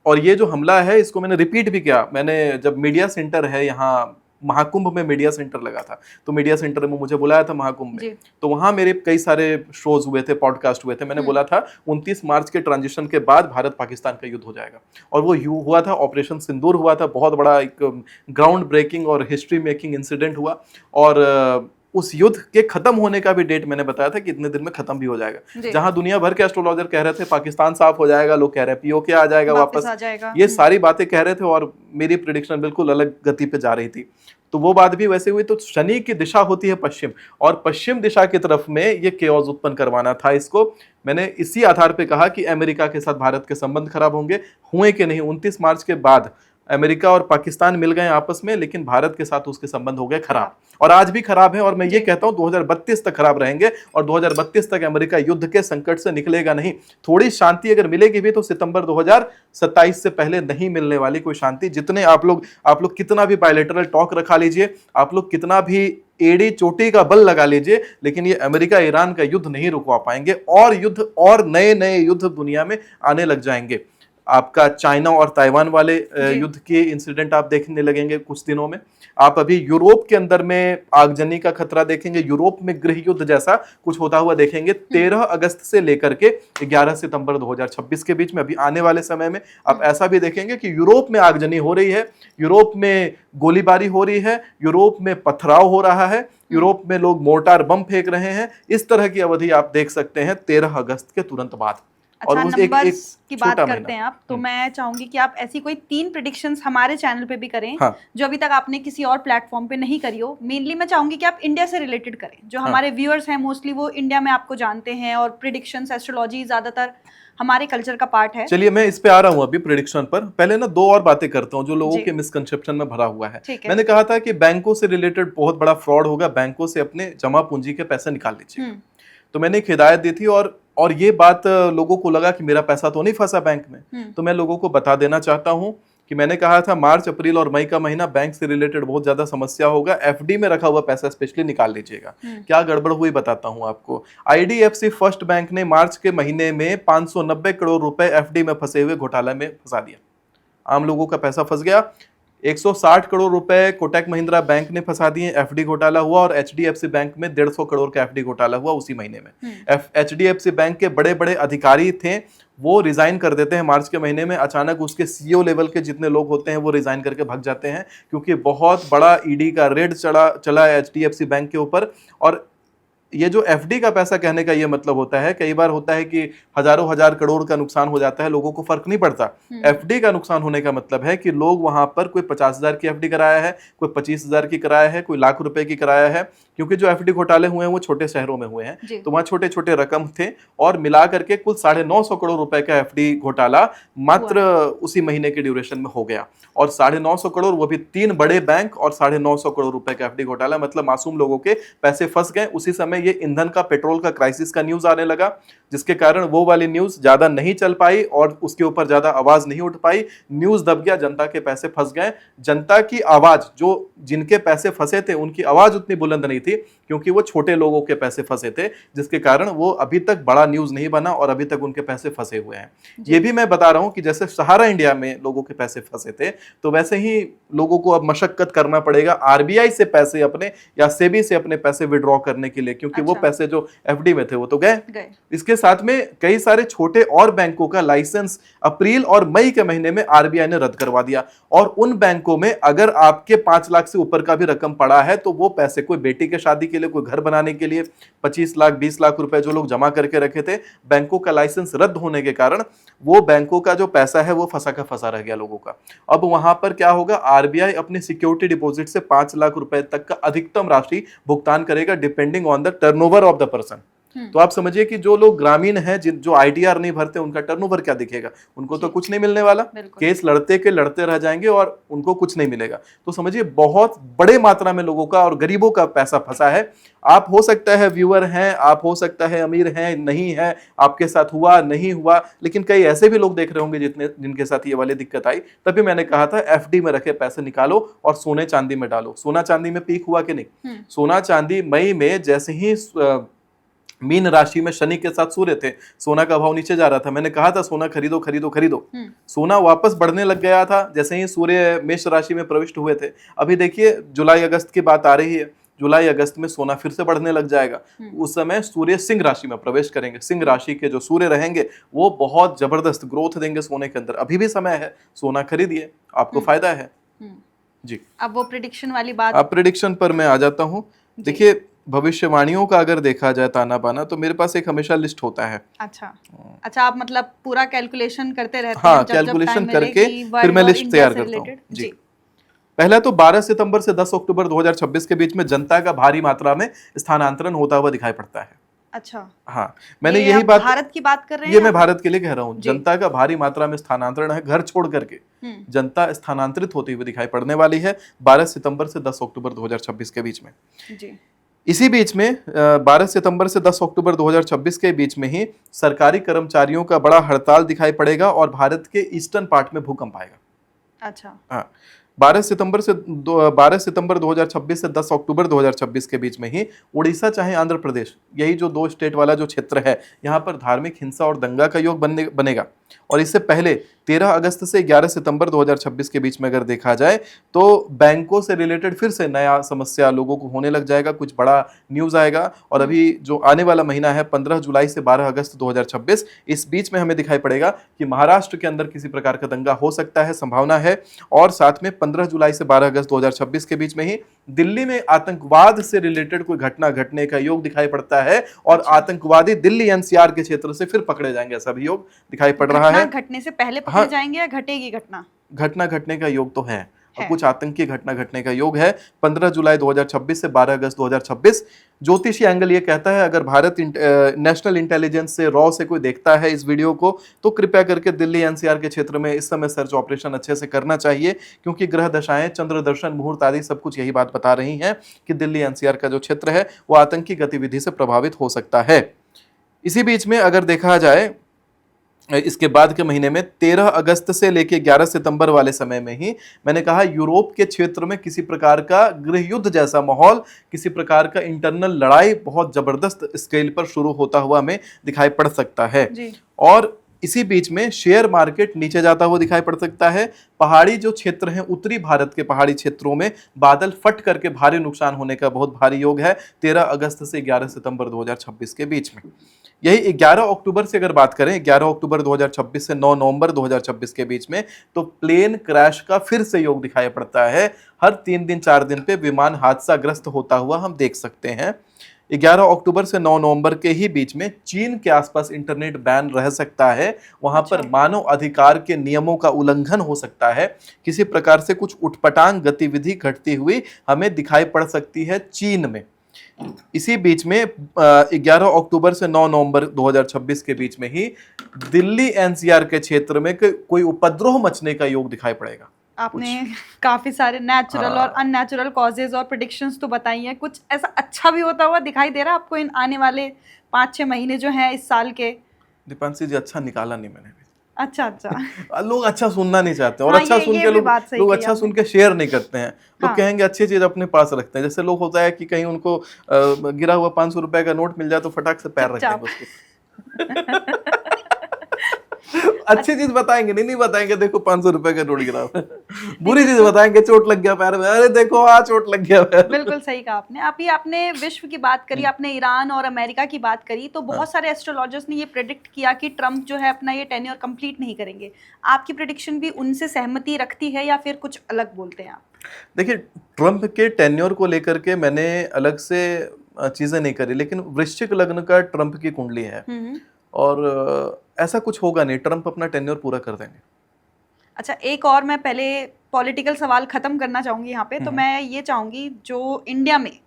और ये जो हमला है इसको मैंने रिपीट भी किया। मैंने जब मीडिया सेंटर है यहाँ महाकुंभ में, मीडिया सेंटर लगा था, तो मीडिया सेंटर में मुझे बुलाया था महाकुंभ में, तो वहां मेरे कई सारे शोज हुए थे, पॉडकास्ट हुए थे। मैंने बोला था 29 मार्च के ट्रांजिशन के बाद भारत पाकिस्तान का युद्ध हो जाएगा, और वो हुआ था। ऑपरेशन सिंदूर हुआ था, बहुत बड़ा एक ग्राउंड ब्रेकिंग और हिस्ट्री मेकिंग इंसिडेंट हुआ, और उस युद्ध के खत्म होने का भी डेट मैंने बताया था कि इतने दिन में खत्म भी हो जाएगा। जहां दुनिया भर के एस्ट्रोलॉजर कह रहे थे पाकिस्तान साफ हो जाएगा, लोग कह रहे हैं पीओके आ जाएगा, वापस आ जाएगा, ये सारी बातें कह रहे थे, और मेरी प्रेडिक्शन बिल्कुल अलग गति पे जा रही थी। तो वो बात भी वैसे हुई। तो शनि की दिशा होती है पश्चिम, और पश्चिम दिशा की तरफ में ये केओस उत्पन्न करवाना था इसको। मैंने इसी आधार पे कहा कि अमेरिका के साथ भारत के संबंध खराब होंगे, हुए कि नहीं। 29 मार्च के बाद अमेरिका और पाकिस्तान मिल गए आपस में, लेकिन भारत के साथ उसके संबंध हो गए खराब, और आज भी खराब है। और मैं ये कहता हूं 2032 तक खराब रहेंगे, और 2032 तक अमेरिका युद्ध के संकट से निकलेगा नहीं। थोड़ी शांति अगर मिलेगी भी तो सितंबर 2027 से पहले नहीं मिलने वाली कोई शांति। जितने आप लोग कितना भी बायलैटरल टॉक रखा लीजिए, आप लोग कितना भी एड़ी चोटी का बल लगा लीजिए, लेकिन ये अमेरिका ईरान का युद्ध नहीं रुकवा पाएंगे, और युद्ध और नए नए युद्ध दुनिया में आने लग जाएंगे। आपका चाइना और ताइवान वाले जी। युद्ध के इंसिडेंट आप देखने लगेंगे कुछ दिनों में। आप अभी यूरोप के अंदर में आगजनी का खतरा देखेंगे, यूरोप में गृह युद्ध जैसा कुछ होता हुआ देखेंगे 13 अगस्त से लेकर के 11 सितंबर 2026 के बीच में। अभी आने वाले समय में आप ऐसा भी देखेंगे कि यूरोप में आगजनी हो रही है, यूरोप में गोलीबारी हो रही है, यूरोप में पथराव हो रहा है, यूरोप में लोग मोर्टार बम फेंक रहे हैं। इस तरह की अवधि आप देख सकते हैं 13 अगस्त के तुरंत बाद। अच्छा, उस नंबर्स की बात छोटा करते महीना। हैं आप, तो मैं चाहूंगी कि आप ऐसी कोई 3 प्रिडिक्शंस हमारे चैनल पे भी करें हाँ। जो अभी तक आपने किसी और प्लेटफॉर्म पे नहीं करी हो। मेनली मैं चाहूंगी कि आप इंडिया से रिलेटेड करें, जो हाँ। हमारे व्यूअर्स हैं मोस्टली वो इंडिया में आपको जानते हैं और प्रिडिक्शंस एस्ट्रोलॉजी ज्यादातर हमारे कल्चर का पार्ट है। चलिए मैं इस पे आ रहा हूं अभी प्रेडिक्शन पर। पहले ना 2 और बातें करता हूं जो लोगों जी। के मिसकंसेप्शन में भरा हुआ है। ठीक है। मैंने कहा था कि बैंकों से रिलेटेड बहुत बड़ा फ्रॉड होगा, बैंकों से अपने जमा पूंजी के पैसे निकाल लीजिए। तो मैंने एक हिदायत दी थी और ये बात लोगों को लगा कि मेरा पैसा तो नहीं फंसा बैंक में। तो मैं लोगों को बता देना चाहता हूं कि मैंने कहा था मार्च, अप्रैल और मई का महीना बैंक से रिलेटेड बहुत ज्यादा समस्या होगा। एफडी में रखा हुआ पैसा स्पेशली निकाल लीजिएगा। क्या गड़बड़ हुई बताता हूं आपको। आईडीएफसी फर्स्ट बैंक ने मार्च के महीने में 590 करोड़ रुपए एफडी में फंसे हुए घोटाले में फंसा दिया। आम लोगों का पैसा फंस गया। 160 करोड़ रुपए कोटक महिंद्रा बैंक ने फंसा दिए, एफडी घोटाला हुआ। और एचडीएफसी बैंक में 150 करोड़ का एफडी घोटाला हुआ उसी महीने में। एचडीएफसी बैंक के बड़े बड़े अधिकारी थे, वो रिजाइन कर देते हैं मार्च के महीने में। अचानक उसके सीईओ लेवल के जितने लोग होते हैं वो रिजाइन करके भाग जाते हैं, क्योंकि बहुत बड़ा ईडी का रेड चला एचडीएफसी बैंक के ऊपर। और ये जो एफडी का पैसा कहने का ये मतलब होता है, कई बार होता है कि हजारों हजार करोड़ का नुकसान हो जाता है, लोगों को फर्क नहीं पड़ता। एफडी का नुकसान होने का मतलब है कि लोग वहां पर कोई 50,000 की एफडी कराया है, कोई 25,000 की कराया है, कोई लाख रुपए की कराया है। क्योंकि जो एफडी घोटाले हुए हैं वो छोटे शहरों में हुए हैं, तो वहां छोटे छोटे रकम थे और मिला करके कुल 950 करोड़ रुपए का एफडी घोटाला मात्र उसी महीने के ड्यूरेशन में हो गया। और 950 करोड़, वो भी 3 बड़े बैंक, और 950 करोड़ रुपए का एफडी घोटाला, मतलब मासूम लोगों के पैसे फंस गए। उसी समय ये ईंधन का, पेट्रोल का क्राइसिस का न्यूज आने लगा, जिसके कारण वो वाली न्यूज ज्यादा नहीं चल पाई और उसके ऊपर ज्यादा आवाज नहीं उठ पाई। न्यूज दब गया, जनता के पैसे फंस गए। जनता की आवाज, जो जिनके पैसे फंसे थे उनकी आवाज उतनी बुलंद नहीं थी, क्योंकि वो छोटे लोगों के पैसे फंसे थे, जिसके कारण वो अभी तक बड़ा न्यूज नहीं बना और अभी तक उनके पैसे फंसे हुए हैं। ये भी मैं बता रहा हूं कि जैसे सहारा इंडिया में लोगों के पैसे फंसे थे, तो वैसे ही लोगों को अब मशक्कत करना पड़ेगा आरबीआई से पैसे अपने, या सेबी से अपने पैसे विड्रॉ करने के लिए, क्योंकि वो पैसे जो एफडी में थे वो तो गए। इसके साथ में कई सारे छोटे और बैंकों का लाइसेंस अप्रैल और मई के महीने में आरबीआई ने रद्द करवा दिया। और उन बैंकों में अगर आपके 5 लाख से ऊपर का भी रकम पड़ा है, तो वो पैसे कोई बेटी के शादी के लिए, कोई घर बनाने के लिए 25 लाख 20 लाख रुपए जो लोग जमा करके रखे थे, बैंकों का लाइसेंस रद्द होने के कारण वो बैंकों का जो पैसा है वो फंसा का फंसा रह गया लोगों का। अब वहां पर क्या होगा, आरबीआई अपनी सिक्योरिटी डिपॉजिट से 5 लाख रुपए तक का अधिकतम राशि भुगतान करेगा, depending on the turnover of the person. तो आप समझिए कि जो लोग ग्रामीण हैं, जो आईटीआर नहीं भरते, उनका टर्नओवर क्या दिखेगा, उनको तो कुछ नहीं मिलने वाला। केस लड़ते के लड़ते रह जाएंगे और उनको कुछ नहीं मिलेगा। तो समझिए बहुत बड़े मात्रा में लोगों का और गरीबों का पैसा फंसा है। आप हो सकता है व्यूअर हैं, आप हो सकता है अमीर हैं, नहीं है, आपके साथ हुआ नहीं हुआ, लेकिन कई ऐसे भी लोग देख रहे होंगे जिनके साथ ये वाली दिक्कत आई। तभी मैंने कहा था एफडी में रखे पैसे निकालो और सोने चांदी में डालो। सोना चांदी में पीक हुआ कि नहीं? सोना चांदी मई में जैसे ही मीन राशि में शनि के साथ सूर्य थे, सोना का भाव नीचे जा रहा था। मैंने कहा था सोना खरीदो खरीदो खरीदो। सोना वापस बढ़ने लग गया था जैसे ही सूर्य मेष राशि में प्रविष्ट हुए थे। अभी देखिए जुलाई अगस्त की बात आ रही है, जुलाई अगस्त में सोना फिर से बढ़ने लग जाएगा। उस समय सूर्य सिंह राशि में प्रवेश करेंगे। सिंह राशि के जो सूर्य रहेंगे वो बहुत जबरदस्त ग्रोथ देंगे सोने के अंदर। अभी भी समय है, सोना खरीदिए, आपको फायदा है जी। अब वो प्रेडिक्शन वाली बात, अब प्रेडिक्शन पर मैं आ जाता हूँ। देखिए भविष्यवाणियों का अगर देखा जाए ताना बाना, तो मेरे पास एक हमेशा लिस्ट होता है। अच्छा आप मतलब पूरा कैलकुलेशन करते रहते हैं? हाँ, कैलकुलेशन करके फिर मैं लिस्ट तैयार करता हूँ जी। पहला तो 12 सितंबर से 10 अक्टूबर 2026 के बीच में जनता का भारी मात्रा में स्थानांतरण होता हुआ दिखाई पड़ता है। अच्छा, हाँ, मैंने यही बात, भारत की बात कर रहे हैं? ये मैं भारत के लिए कह रहा हूँ। जनता का भारी मात्रा में स्थानांतरण है, घर छोड़ करके जनता स्थानांतरित होती हुई दिखाई पड़ने वाली है 12 सितंबर से 10 अक्टूबर 2026 के बीच में जी। इसी बीच में 12 सितंबर से 10 अक्टूबर 2026 के बीच में ही सरकारी कर्मचारियों का बड़ा हड़ताल दिखाई पड़ेगा और भारत के ईस्टर्न पार्ट में भूकंप आएगा। अच्छा, हाँ, 12 सितंबर 2026 से 10 अक्टूबर 2026 के बीच में ही उड़ीसा चाहे आंध्र प्रदेश, यही जो 2 स्टेट वाला जो क्षेत्र है, यहाँ पर धार्मिक हिंसा और दंगा का योग बनेगा। और इससे पहले 13 अगस्त से 11 सितंबर 2026 के बीच में अगर देखा जाए तो बैंकों से रिलेटेड फिर से नया समस्या लोगों को होने लग जाएगा, कुछ बड़ा न्यूज़ आएगा। और अभी जो आने वाला महीना है 15 जुलाई से 12 अगस्त 2026, इस बीच में हमें दिखाई पड़ेगा कि महाराष्ट्र के अंदर किसी प्रकार का दंगा हो सकता है, संभावना है। और साथ में 15 जुलाई से 12 अगस्त 2026 के बीच में ही दिल्ली में आतंकवाद से रिलेटेड कोई घटना घटने का योग दिखाई पड़ता है और आतंकवादी दिल्ली एनसीआर के क्षेत्र से फिर पकड़े जाएंगे, ऐसा भी योग दिखाई पड़ रहा है। घटने से पहले पकड़े जाएंगे या घटेगी घटना घटने का योग तो है और कुछ आतंकी घटना घटने का योग है। 15 जुलाई 2026 से 12 अगस्त 2026 ज्योतिषी एंगल ये कहता है, अगर भारत नेशनल इंटेलिजेंस से रॉ से कोई देखता है इस वीडियो को तो कृपया करके दिल्ली एनसीआर के क्षेत्र में इस समय सर्च ऑपरेशन अच्छे से करना चाहिए, क्योंकि ग्रह दशाएं, चंद्र दर्शन, मुहूर्त आदि सब कुछ यही बात बता रही हैं कि दिल्ली एनसीआर का जो क्षेत्र है वो आतंकी गतिविधि से प्रभावित हो सकता है। इसी बीच में अगर देखा जाए इसके बाद के महीने में 13 अगस्त से लेके 11 सितंबर वाले समय में ही मैंने कहा यूरोप के क्षेत्र में किसी प्रकार का गृह युद्ध जैसा माहौल, किसी प्रकार का इंटरनल लड़ाई बहुत जबरदस्त स्केल पर शुरू होता हुआ हमें दिखाई पड़ सकता है जी। और इसी बीच में शेयर मार्केट नीचे जाता हुआ दिखाई पड़ सकता है। पहाड़ी जो क्षेत्र हैं, उत्तरी भारत के पहाड़ी क्षेत्रों में बादल फट करके भारी नुकसान होने का बहुत भारी योग है 13 अगस्त से 11 सितंबर 2026 के बीच में। यही 11 अक्टूबर से अगर बात करें, 11 अक्टूबर 2026 से 9 नवंबर 2026 के बीच में, तो प्लेन क्रैश का फिर से योग दिखाई पड़ता है। हर 3 दिन 4 दिन पे विमान हादसा ग्रस्त होता हुआ हम देख सकते हैं। 11 अक्टूबर से 9 नवंबर के ही बीच में चीन के आसपास इंटरनेट बैन रह सकता है। वहां पर मानव अधिकार के नियमों का उल्लंघन हो सकता है। किसी प्रकार से कुछ उटपटांग गतिविधि घटती हुई हमें दिखाई पड़ सकती है चीन में। इसी बीच में 11 अक्टूबर से 9 नवंबर 2026 के बीच में ही दिल्ली एनसीआर के क्षेत्र में कोई उपद्रव मचने का योग दिखाई पड़ेगा। आपने काफी सारे नेचुरल और अननेचुरल कॉजेज और प्रेडिक्शंस तो बताई हैं। कुछ ऐसा अच्छा भी होता हुआ दिखाई दे रहा है आपको इन आने वाले 5-6 महीने जो हैं इस साल के? दीपांशी जी, अच्छा निकाला नहीं मैंने भी। अच्छा लोग अच्छा सुनना नहीं चाहते और अच्छा सुन के लोग अच्छा सुन के शेयर नहीं करते हैं। लोग कहेंगे अच्छी चीज अपने पास रखते हैं। जैसे लोग होता है कि कहीं उनको गिरा हुआ 500 रुपए का नोट मिल जाए तो फटाक से पैर रखेंगे उसके अच्छी चीज बताएंगे नहीं बताएंगे देखो 500 रुपए का नोट गिरा हुआ है। बुरी चीज बताएंगे चोट लग गया पैर में, अरे देखो चोट लग गया पैर। बिल्कुल सही कहा आपने। आपने विश्व की बात करी, आपने ईरान और अमेरिका की बात करी, तो बहुत सारे एस्ट्रोलॉजर्स ने ये प्रेडिक्ट किया कि ट्रम्प जो है अपना ये टेन्योर कंप्लीट नहीं करेंगे। आपकी प्रेडिक्शन भी उनसे सहमति रखती है या फिर कुछ अलग बोलते हैं आप? देखिए, ट्रम्प के टेन्योर को लेकर के मैंने अलग से चीजें नहीं करी, लेकिन वृश्चिक लग्न का ट्रम्प की कुंडली है और ऐसा कुछ होगा नहीं, ट्रम्प अपना टेन्योर पूरा कर देंगे। अच्छा, एक और मैं पहले पॉलिटिकल सवाल खत्म करना चाहूंगी यहाँ पे। तो मैं ये चाहूंगी, जो इंडिया में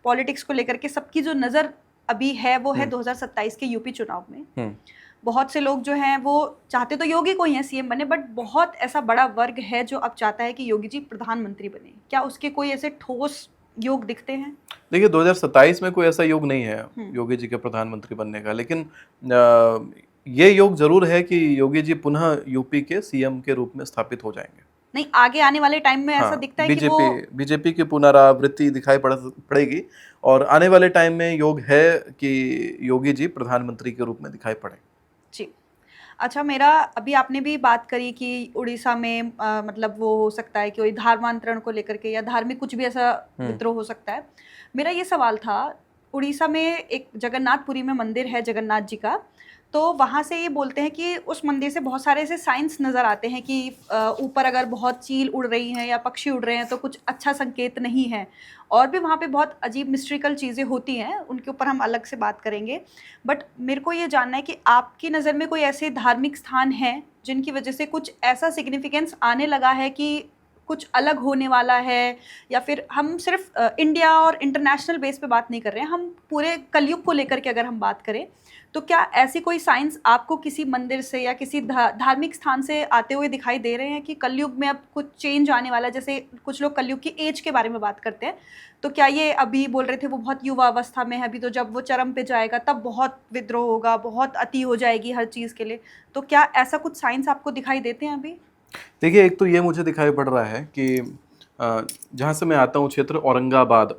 पॉलिटिक्स को लेकर के सबकी जो नज़र अभी है वो है 2027 के यूपी चुनाव में। बहुत से लोग जो हैं वो चाहते तो योगी को ही हैं सीएम बने, बट बहुत ऐसा बड़ा वर्ग है जो अब चाहता है कि योगी जी प्रधानमंत्री बने। क्या उसके कोई ऐसे ठोस योग दिखते हैं? देखिए, 2027 में कोई ऐसा योग नहीं है योगी जी के प्रधानमंत्री बनने का, लेकिन ये योग जरूर है कि योगी जी पुनः यूपी के सीएम के रूप में स्थापित हो जाएंगे। नहीं, आगे आने वाले टाइम में ऐसा दिखता है कि वो बीजेपी की पुनरावृत्ति दिखाई पड़ेगी और आने वाले टाइम में योग है कि योगी जी प्रधानमंत्री के रूप में दिखाई पड़े जी। अच्छा, मेरा अभी आपने भी बात करी कि उड़ीसा में मतलब वो हो सकता है कि कोई धर्मांतरण को लेकर के या धार्मिक कुछ भी ऐसा विद्रोह हो सकता है। मेरा ये सवाल था, उड़ीसा में एक जगन्नाथपुरी में मंदिर है जगन्नाथ जी का, तो वहाँ से ये बोलते हैं कि उस मंदिर से बहुत सारे ऐसे साइंस नज़र आते हैं कि ऊपर अगर बहुत चील उड़ रही हैं या पक्षी उड़ रहे हैं तो कुछ अच्छा संकेत नहीं है। और भी वहाँ पे बहुत अजीब मिस्ट्रिकल चीज़ें होती हैं, उनके ऊपर हम अलग से बात करेंगे। बट मेरे को ये जानना है कि आपकी नज़र में कोई ऐसे धार्मिक स्थान हैं जिनकी वजह से कुछ ऐसा सिग्निफिकेंस आने लगा है कि कुछ अलग होने वाला है, या फिर हम सिर्फ इंडिया और इंटरनेशनल बेस पे बात नहीं कर रहे हैं, हम पूरे कलयुग को लेकर के अगर हम बात करें तो क्या ऐसी कोई साइंस आपको किसी मंदिर से या किसी धार्मिक स्थान से आते हुए दिखाई दे रहे हैं कि कलयुग में अब कुछ चेंज आने वाला है? जैसे कुछ लोग कलयुग की एज के बारे में बात करते हैं, तो क्या ये अभी बोल रहे थे वो बहुत युवा अवस्था में है अभी, तो जब वो चरम पे जाएगा तब बहुत विद्रोह होगा, बहुत अति हो जाएगी हर चीज़ के लिए, तो क्या ऐसा कुछ साइंस आपको दिखाई देते हैं अभी? देखिए, एक तो ये मुझे दिखाई पड़ रहा है कि जहाँ से मैं आता हूँ क्षेत्र औरंगाबाद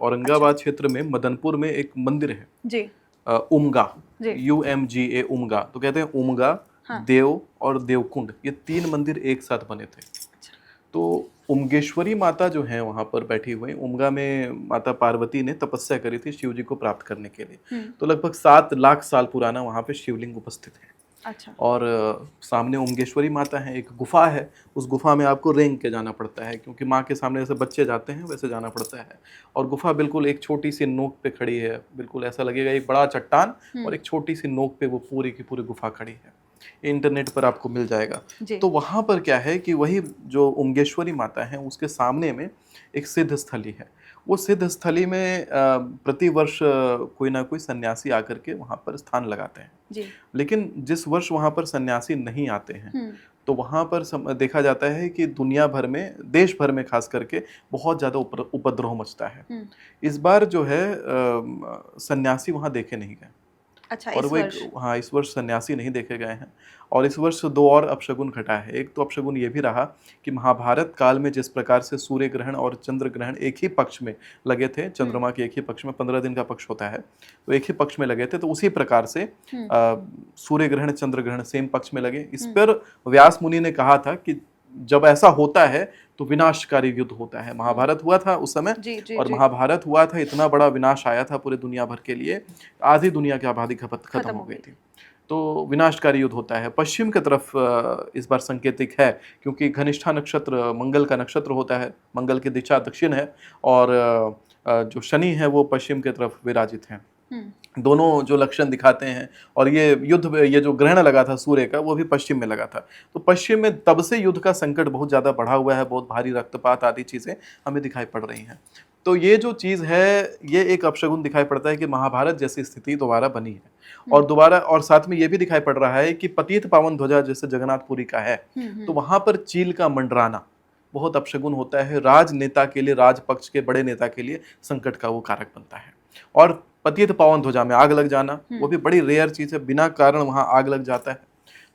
क्षेत्र में मदनपुर में एक मंदिर है जी, उमगा, UMGA उमगा, तो कहते हैं उमगा हाँ। देव और देवकुंड, ये 3 मंदिर एक साथ बने थे। तो उमगेश्वरी माता जो है वहां पर बैठी हुई, उमगा में माता पार्वती ने तपस्या करी थी शिव जी को प्राप्त करने के लिए। तो लगभग 7 लाख साल पुराना वहां पे शिवलिंग उपस्थित है। अच्छा। और सामने उमगेश्वरी माता है, एक गुफा है, उस गुफा में आपको रेंग के जाना पड़ता है, क्योंकि माँ के सामने जैसे बच्चे जाते हैं वैसे जाना पड़ता है। और गुफा बिल्कुल एक छोटी सी नोक पे खड़ी है, बिल्कुल ऐसा लगेगा एक बड़ा चट्टान और एक छोटी सी नोक पे वो पूरी की पूरी गुफा खड़ी है। इंटरनेट पर आपको मिल जाएगा। तो वहाँ पर क्या है कि वही जो उमगेश्वरी माता है उसके सामने में एक सिद्ध स्थली है। वो सिद्ध स्थली में प्रतिवर्ष कोई ना कोई सन्यासी आकर के वहाँ पर स्थान लगाते हैं जी। लेकिन जिस वर्ष वहाँ पर सन्यासी नहीं आते हैं तो वहाँ पर देखा जाता है कि दुनिया भर में, देश भर में खास करके बहुत ज़्यादा उपद्रव मचता है। इस बार जो है सन्यासी वहाँ देखे नहीं गए। अच्छा, और इस वो वर्ष? हाँ, इस वर्ष सन्यासी नहीं देखे गए हैं। और इस वर्ष 2 और अपशगुन घटा है। एक तो अपशगुन ये भी रहा कि महाभारत काल में जिस प्रकार से सूर्य ग्रहण और चंद्र ग्रहण एक ही पक्ष में लगे थे, चंद्रमा के एक ही पक्ष में 15 दिन का पक्ष होता है, तो एक ही पक्ष में लगे थे, तो उसी प्रकार से सूर्य ग्रहण चंद्र ग्रहण सेम पक्ष में लगे। इस पर व्यास मुनि ने कहा था कि जब ऐसा होता है तो विनाशकारी युद्ध होता है। महाभारत हुआ था उस समय और महाभारत हुआ था, इतना बड़ा विनाश आया था पूरे दुनिया भर के लिए, आधी दुनिया की आबादी खत्म हो गई थी। तो विनाशकारी युद्ध होता है। पश्चिम की तरफ इस बार संकेतिक है, क्योंकि घनिष्ठा नक्षत्र मंगल का नक्षत्र होता है, मंगल की दिशा दक्षिण है और जो शनि है वो पश्चिम की तरफ विराजित हैं। दोनों जो लक्षण दिखाते हैं। और ये युद्ध, ये जो ग्रहण लगा था सूर्य का, वो भी पश्चिम में लगा था। तो पश्चिम में तब से युद्ध का संकट बहुत ज़्यादा बढ़ा हुआ है, बहुत भारी रक्तपात आदि चीज़ें हमें दिखाई पड़ रही हैं। तो ये जो चीज़ है, ये एक अपशगुन दिखाई पड़ता है कि महाभारत जैसी स्थिति दोबारा बनी है। और दोबारा, और साथ में ये भी दिखाई पड़ रहा है कि पतित पावन ध्वजा जैसे जगन्नाथपुरी का है, तो वहाँ पर चील का मंडराना बहुत अपशगुन होता है। राजनेता के लिए, राजपक्ष के बड़े नेता के लिए संकट का वो कारक बनता है। और पतित पावन ध्वजा में आग लग जाना, वो भी बड़ी रेयर चीज़ है, बिना कारण वहाँ आग लग जाता है।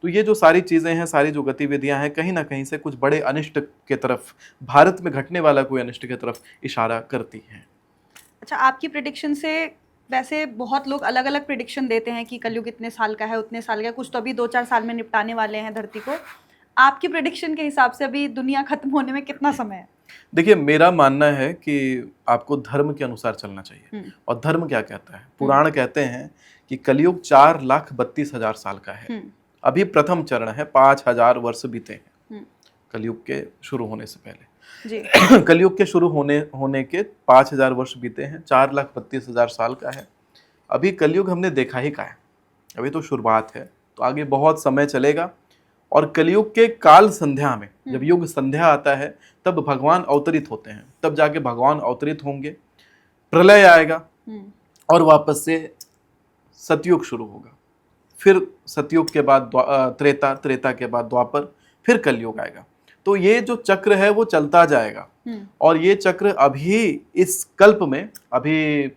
तो ये जो सारी चीज़ें हैं, सारी जो गतिविधियां हैं, कहीं ना कहीं से कुछ बड़े अनिष्ट के तरफ, भारत में घटने वाला कोई अनिष्ट के तरफ इशारा करती हैं। अच्छा, आपकी प्रिडिक्शन से, वैसे बहुत लोग अलग अलग प्रिडिक्शन देते हैं कि कलयुग इतने साल का है, उतने साल का, कुछ तो अभी 2-4 साल में निपटाने वाले हैं धरती को। आपकी प्रिडिक्शन के हिसाब से अभी दुनिया खत्म होने में कितना समय है? देखिए, मेरा मानना है कि आपको धर्म के अनुसार चलना चाहिए। और धर्म क्या कहता है? पुराण कहते हैं कि कलयुग 4,32,000 साल का है। अभी प्रथम चरण है, 5,000 वर्ष बीते हैं कलयुग के शुरू होने से पहले जी। कलयुग के शुरू होने के 5,000 वर्ष बीते हैं, 4,32,000 साल का है। अभी कलयुग हमने देखा ही का है, अभी तो शुरुआत है, तो आगे बहुत समय चलेगा। और कलयुग के काल संध्या में, जब युग संध्या आता है, तब भगवान अवतरित होते हैं, तब जाके भगवान अवतरित होंगे, प्रलय आएगा और वापस से सतयुग शुरू होगा। फिर सतयुग के बाद त्रेता, त्रेता के बाद द्वापर, फिर कलयुग आएगा। तो ये जो चक्र है वो चलता जाएगा। और ये चक्र अभी इस कल्प में, अभी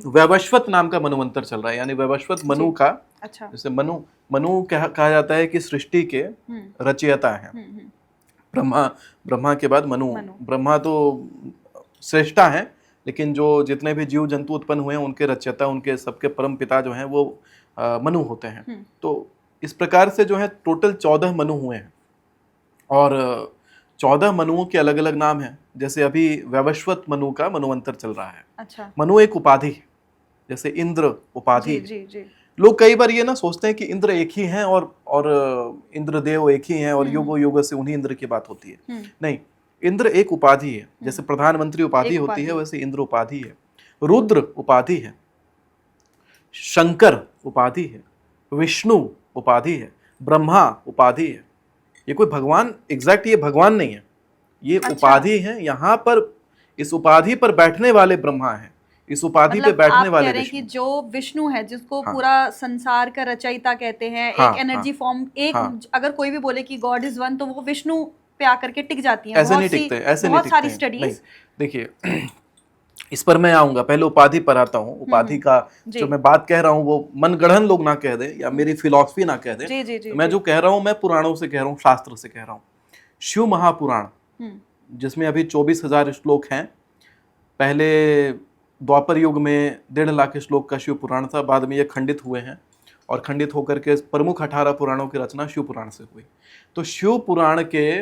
वैवस्वत नाम का मनुवंतर चल रहा है, यानी वैवस्वत मनु का। अच्छा। जैसे मनु कहा जाता है कि सृष्टि के रचयिता हैं। ब्रह्मा के बाद मनु। ब्रह्मा तो श्रेष्ठा हैं, लेकिन जो जितने भी जीव जंतु उत्पन्न हुए हैं उनके रचयिता, उनके सबके परम पिता जो हैं वो मनु होते हैं। तो इस प्रकार से जो है टोटल 14 मनु हुए हैं और 14 मनुओं के अलग अलग नाम हैं। जैसे अभी वैवस्वत मनु का मनुवंतर चल रहा है। अच्छा। मनु एक उपाधि है, जैसे इंद्र उपाधि। जी। लोग कई बार ये ना सोचते हैं कि इंद्र एक ही हैं और इंद्रदेव एक ही हैं और युगो युग से उन्हीं इंद्र की बात होती है। नहीं, इंद्र एक उपाधि है। जैसे प्रधानमंत्री उपाधि होती है, वैसे इंद्र उपाधि है। रुद्र उपाधि है, शंकर उपाधि है, विष्णु उपाधि है, ब्रह्मा उपाधि है। ये कोई भगवान एग्जैक्ट, ये भगवान नहीं है, ये उपाधि है। यहाँ पर इस उपाधि पर बैठने वाले ब्रह्मा हैं, इस उपाधि पे बैठने वाले विष्णु। कि जो विष्णु है, जिसको पूरा संसार का रचयिता कहते हैं, एक एनर्जी फॉर्म, एक अगर कोई भी बोले कि गॉड इज वन, तो वो विष्णु पे आकर के टिक जाती है। ऐसे नहीं टिकते, ऐसे नहीं टिकते। बहुत सारी स्टडीज। देखिए, इस पर मैं आऊंगा, पहले उपाधि पर आता हूँ। उपाधि का जो मैं बात कह रहा हूँ वो मनगढ़ंत लोग ना कह दें या मेरी फिलॉसफी ना कह दें। मैं जो कह रहा हूँ, मैं पुराणों से कह रहा हूँ, शास्त्र से कह रहा हूँ। शिव महापुराण, जिसमें अभी 24,000 श्लोक हैं। पहले द्वापर युग में 1.5 लाख श्लोक का शिव पुराण था, बाद में ये खंडित हुए हैं और खंडित होकर के प्रमुख 18 पुराणों की रचना शिव पुराण से हुई। तो शिव पुराण के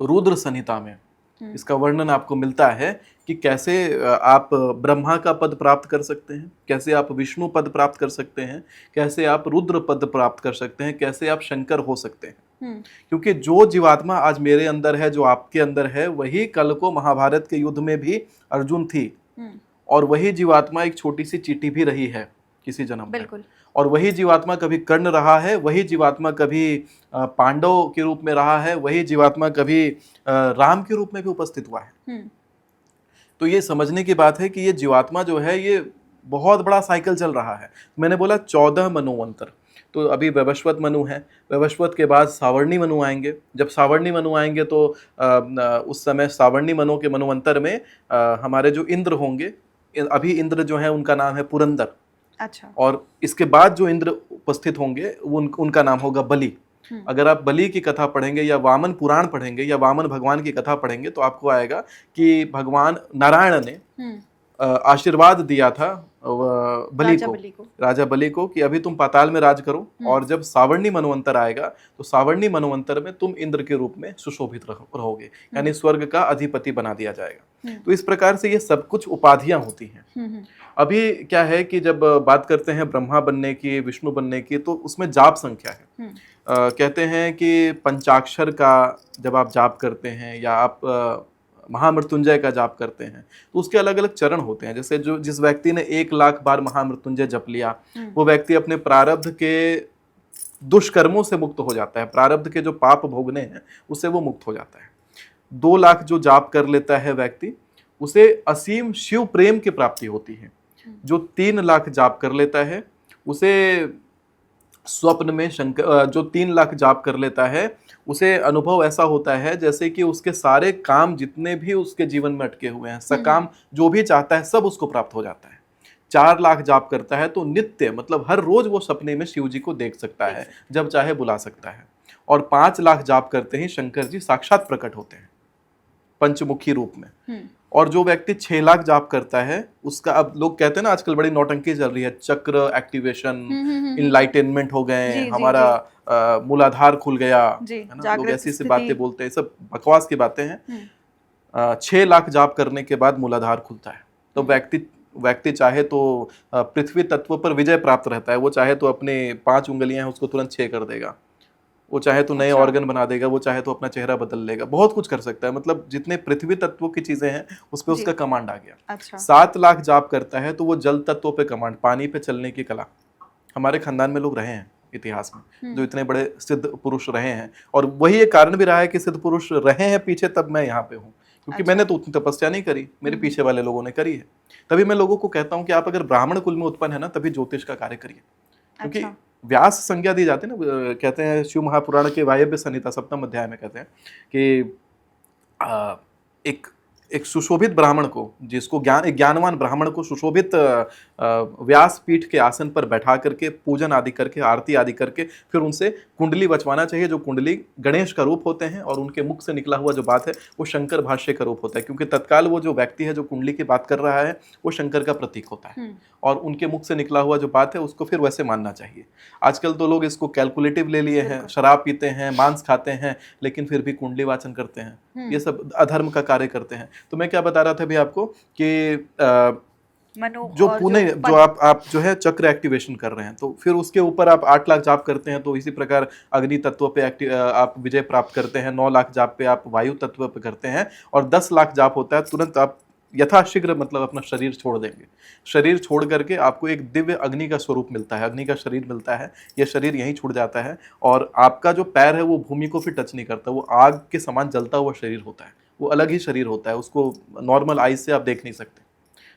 रुद्र संहिता में इसका वर्णन आपको मिलता है कि कैसे आप ब्रह्मा का पद प्राप्त कर सकते हैं, कैसे आप विष्णु पद प्राप्त कर सकते हैं, कैसे आप रुद्र पद प्राप्त कर सकते हैं, कैसे आप शंकर हो सकते हैं। क्योंकि जो जीवात्मा आज मेरे अंदर है, जो आपके अंदर है, वही कल को महाभारत के युद्ध में भी अर्जुन थी, और वही जीवात्मा एक छोटी सी चींटी भी रही है किसी जन्म में। बिल्कुल। और वही जीवात्मा कभी कर्ण रहा है, वही जीवात्मा कभी पांडव के रूप में रहा है, वही जीवात्मा कभी राम के रूप में भी उपस्थित हुआ है। तो ये समझने की बात है कि ये जीवात्मा जो है ये बहुत बड़ा साइकिल चल रहा है। मैंने बोला 14 मनोवंतर, तो अभी वैवस्वत मनु है, वैवस्वत के बाद सावर्णी मनु आएंगे। जब सावर्णी मनु आएंगे तो उस समय सावर्णी मनु के मनोवंतर में हमारे जो इंद्र होंगे, अभी इंद्र जो है उनका नाम है पुरंदर। अच्छा। और इसके बाद जो इंद्र उपस्थित होंगे उनका नाम होगा बलि। अगर आप बलि की कथा पढ़ेंगे या वामन पुराण पढ़ेंगे या वामन भगवान की कथा पढ़ेंगे तो आपको आएगा कि भगवान नारायण ने आशीर्वाद दिया था राजा बलि को कि अभी तुम पाताल में राज करो, और जब सावर्णी मनवंतर आएगा तो सावर्णी मनवंतर में तुम इंद्र के रूप में सुशोभित रहोगे, यानी स्वर्ग का अधिपति बना दिया जाएगा। तो इस प्रकार से ये सब कुछ उपाधियां होती हैं। अभी क्या है कि जब बात करते हैं ब्रह्मा बनने की, विष्णु बनने की, तो उसमें जाप संख्या है। कहते हैं कि पंचाक्षर का जब आप जाप करते हैं या आप महामृत्युंजय का जाप करते हैं तो उसके अलग अलग चरण होते हैं। जैसे जिस व्यक्ति ने 1 लाख बार महामृत्युंजय जप लिया, वो व्यक्ति अपने प्रारब्ध के दुष्कर्मों से मुक्त हो जाता है, प्रारब्ध के जो पाप भोगने हैं उससे वो मुक्त हो जाता है। 2 लाख जो जाप कर लेता है व्यक्ति, उसे असीम शिव प्रेम की प्राप्ति होती है। जो 3 लाख जाप कर लेता है उसे स्वप्न में जो 3 लाख जाप कर लेता है उसे अनुभव ऐसा होता है जैसे कि उसके सारे काम जितने भी उसके जीवन में अटके हुए हैं, सकाम जो भी चाहता है सब उसको प्राप्त हो जाता है। 4 लाख जाप करता है तो नित्य, मतलब हर रोज वो सपने में शिव जी को देख सकता है, जब चाहे बुला सकता है। और 5 लाख जाप करते ही शंकर जी साक्षात प्रकट होते हैं पंचमुखी रूप में। और जो व्यक्ति 6 लाख जाप करता है उसका, अब लोग कहते हैं ना आजकल बड़ी नौटंकी चल रही है, चक्र एक्टिवेशन, इनलाइटनमेंट हो गए, हमारा मूलाधार खुल गया, है ना, लोग ऐसी ऐसी बातें बोलते हैं, सब बकवास की बातें हैं। 6 लाख जाप करने के बाद मूलाधार खुलता है तो व्यक्ति चाहे तो पृथ्वी तत्व पर विजय प्राप्त रहता है। वो चाहे तो अपने 5 उंगलियां हैं उसको तुरंत 6 कर देगा, वो चाहे तो नए ऑर्गन बना देगा, वो चाहे तो अपना चेहरा बदल लेगा, बहुत कुछ कर सकता है। मतलब जितने पृथ्वी तत्वों की चीजें हैं उस पर उसका कमांड आ गया। अच्छा। 7 लाख जाप करता है तो वो जल तत्वों पे कमांड, पानी पे चलने की कला। हमारे खानदान में लोग रहे हैं इतिहास में जो इतने बड़े सिद्ध पुरुष रहे हैं, और वही एक कारण भी रहा है कि सिद्ध पुरुष रहे हैं पीछे, तब मैं यहाँ पे हूँ, क्योंकि मैंने तो उतनी तपस्या नहीं करी, मेरे पीछे वाले लोगों ने करी है। तभी मैं लोगों को कहता हूँ कि आप अगर ब्राह्मण कुल में उत्पन्न है ना, तभी ज्योतिष का कार्य करिए। क्योंकि व्यास संज्ञा दी जाती है ना, कहते हैं शिव महापुराण के वायव्य संहिता 7वें अध्याय में कहते हैं कि एक सुशोभित ब्राह्मण को, जिसको ज्ञानवान ब्राह्मण को सुशोभित व्यास पीठ के आसन पर बैठा करके पूजन आदि करके, आरती आदि करके, फिर उनसे कुंडली बचवाना चाहिए। जो कुंडली गणेश का रूप होते हैं और उनके मुख से निकला हुआ जो बात है वो शंकर भाष्य का रूप होता है, क्योंकि तत्काल वो जो व्यक्ति है जो कुंडली की बात कर रहा है वो शंकर का प्रतीक होता है, और उनके मुख से निकला हुआ जो बात है उसको फिर वैसे मानना चाहिए। आजकल तो लोग इसको कैलकुलेटिव ले लिए हैं, शराब पीते हैं, मांस खाते हैं, लेकिन फिर भी कुंडली वाचन करते हैं, ये सब अधर्म का कार्य करते हैं। तो मैं क्या बता रहा था अभी आपको कि जो पुणे जो आप जो है चक्र एक्टिवेशन कर रहे हैं, तो फिर उसके ऊपर आप 8 लाख जाप करते हैं तो इसी प्रकार अग्नि तत्व पे आप विजय प्राप्त करते हैं। 9 लाख जाप पे आप वायु तत्व पे करते हैं, और 10 लाख जाप होता है तुरंत आप यथाशीघ्र मतलब अपना शरीर छोड़ देंगे। शरीर छोड़ करके आपको एक दिव्य अग्नि का स्वरूप मिलता है, अग्नि का शरीर मिलता है। यह शरीर यहीं छूट जाता है और आपका जो पैर है वो भूमि को फिर टच नहीं करता, वो आग के समान जलता हुआ शरीर होता है, वो अलग ही शरीर होता है, उसको नॉर्मल आईज से आप देख नहीं सकते।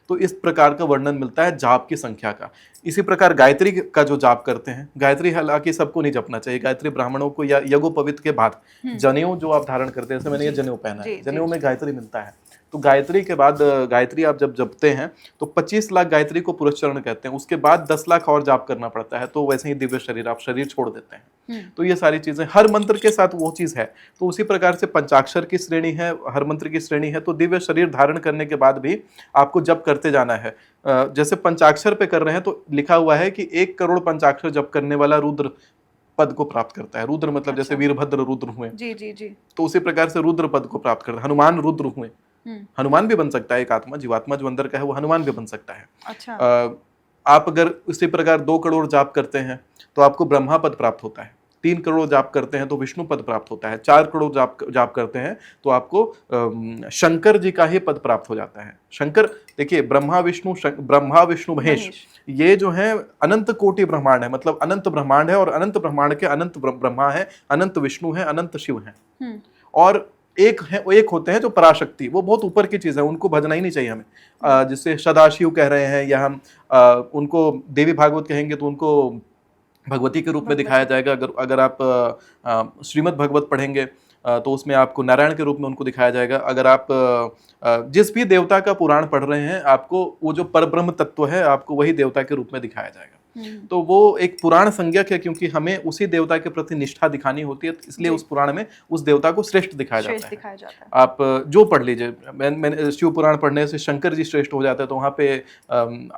तो इस प्रकार का वर्णन मिलता है जाप की संख्या का। इसी प्रकार गायत्री का जो जाप करते हैं, गायत्री हालांकि सबको नहीं जपना चाहिए, गायत्री ब्राह्मणों को या यज्ञोपवीत के बाद जनेऊ जो आप धारण करते हैं, जैसे मैंने ये जनेऊ पहना है, जनेऊ में गायत्री मिलता है, तो गायत्री के बाद गायत्री आप जब जपते हैं तो 25 लाख गायत्री को पुरस्चरण कहते हैं, उसके बाद 10 लाख और जाप करना पड़ता है, तो वैसे ही दिव्य शरीर, आप शरीर छोड़ देते हैं। तो ये सारी चीजें हर मंत्र के साथ वो चीज है। तो उसी प्रकार से पंचाक्षर की श्रेणी है, हर मंत्र की श्रेणी है। तो दिव्य शरीर धारण करने के बाद भी आपको जप करते जाना है। जैसे पंचाक्षर पे कर रहे हैं तो लिखा हुआ है कि 1 करोड़ पंचाक्षर जप करने वाला रुद्र पद को प्राप्त करता है। रुद्र मतलब जैसे वीरभद्र रुद्र हुए, जी जी जी, तो उसी प्रकार से रुद्र पद को प्राप्त करता है। हनुमान रुद्र हुए, हनुमान भी बन सकता है, एक आत्मा, जीवात्मा जो अंदर का है वो हनुमान भी बन सकता है। अच्छा। आप अगर उसी प्रकार 2 करोड़ जाप करते हैं तो आपको ब्रह्मा पद प्राप्त होता है। 3 करोड़ जाप करते हैं तो विष्णु पद प्राप्त होता है। 4 करोड़ जाप करते हैं तो आपको शंकर जी का ही पद प्राप्त हो जाता है। शंकर देखिए, ब्रह्मा विष्णु महेश, ये जो है अनंत कोटि ब्रह्मांड है, मतलब अनंत ब्रह्मांड है, और अनंत ब्रह्मांड के अनंत ब्रह्मा है, अनंत विष्णु है, अनंत शिव है, और एक होते हैं जो पराशक्ति, वो बहुत ऊपर की चीज है, उनको भजना ही नहीं चाहिए हमें। जिसे सदाशिव कह रहे हैं, या हम उनको देवी भागवत कहेंगे तो उनको भगवती के रूप में दिखाया जाएगा। अगर आप श्रीमद् भगवत पढ़ेंगे तो उसमें आपको नारायण के रूप में उनको दिखाया जाएगा। अगर आप जिस भी देवता का पुराण पढ़ रहे हैं, आपको वो जो परब्रह्म तत्व है आपको वही देवता के रूप में दिखाया जाएगा। तो वो एक पुराण संज्ञक है, क्योंकि हमें उसी देवता के प्रति निष्ठा दिखानी होती है, इसलिए उस पुराण में उस देवता को श्रेष्ठ दिखाया जाता है। आप जो पढ़ लीजिए, मैंने शिव पुराण पढ़ने से शंकर जी श्रेष्ठ हो जाते हैं, तो वहाँ पे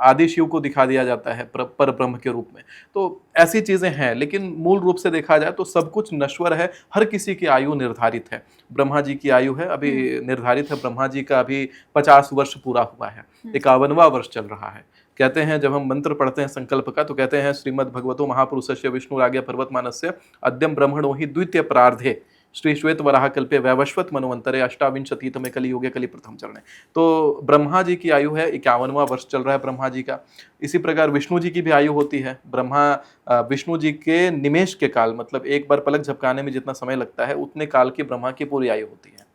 आदि शिव को दिखा दिया जाता है पर ब्रह्म के रूप में। तो ऐसी चीजें हैं, लेकिन मूल रूप से देखा जाए तो सब कुछ नश्वर है। हर किसी की आयु निर्धारित है। ब्रह्मा जी की आयु है अभी निर्धारित है, ब्रह्मा जी का अभी 50 वर्ष पूरा हुआ है, 51वां वर्ष चल रहा है। कहते हैं जब हम मंत्र पढ़ते हैं संकल्प का, तो कहते हैं श्रीमद् भगवतो महापुरुषस्य विष्णुराज्ञ पर्वतमानस्य अद्यम ब्रह्मणो ही द्वितीय प्रार्धे श्री श्वेत वराह कल्पे वैवस्वत मनवंतरे अष्टाविंशतितमे कलियुगे कलि प्रथम चरणे। तो ब्रह्मा जी की आयु है 51वां वर्ष चल रहा है ब्रह्मा जी का। इसी प्रकार विष्णु जी की भी आयु होती है। विष्णु जी के निमेष के काल, मतलब एक बार पलक झपकाने में जितना समय लगता है उतने काल की ब्रह्मा की पूरी आयु होती है,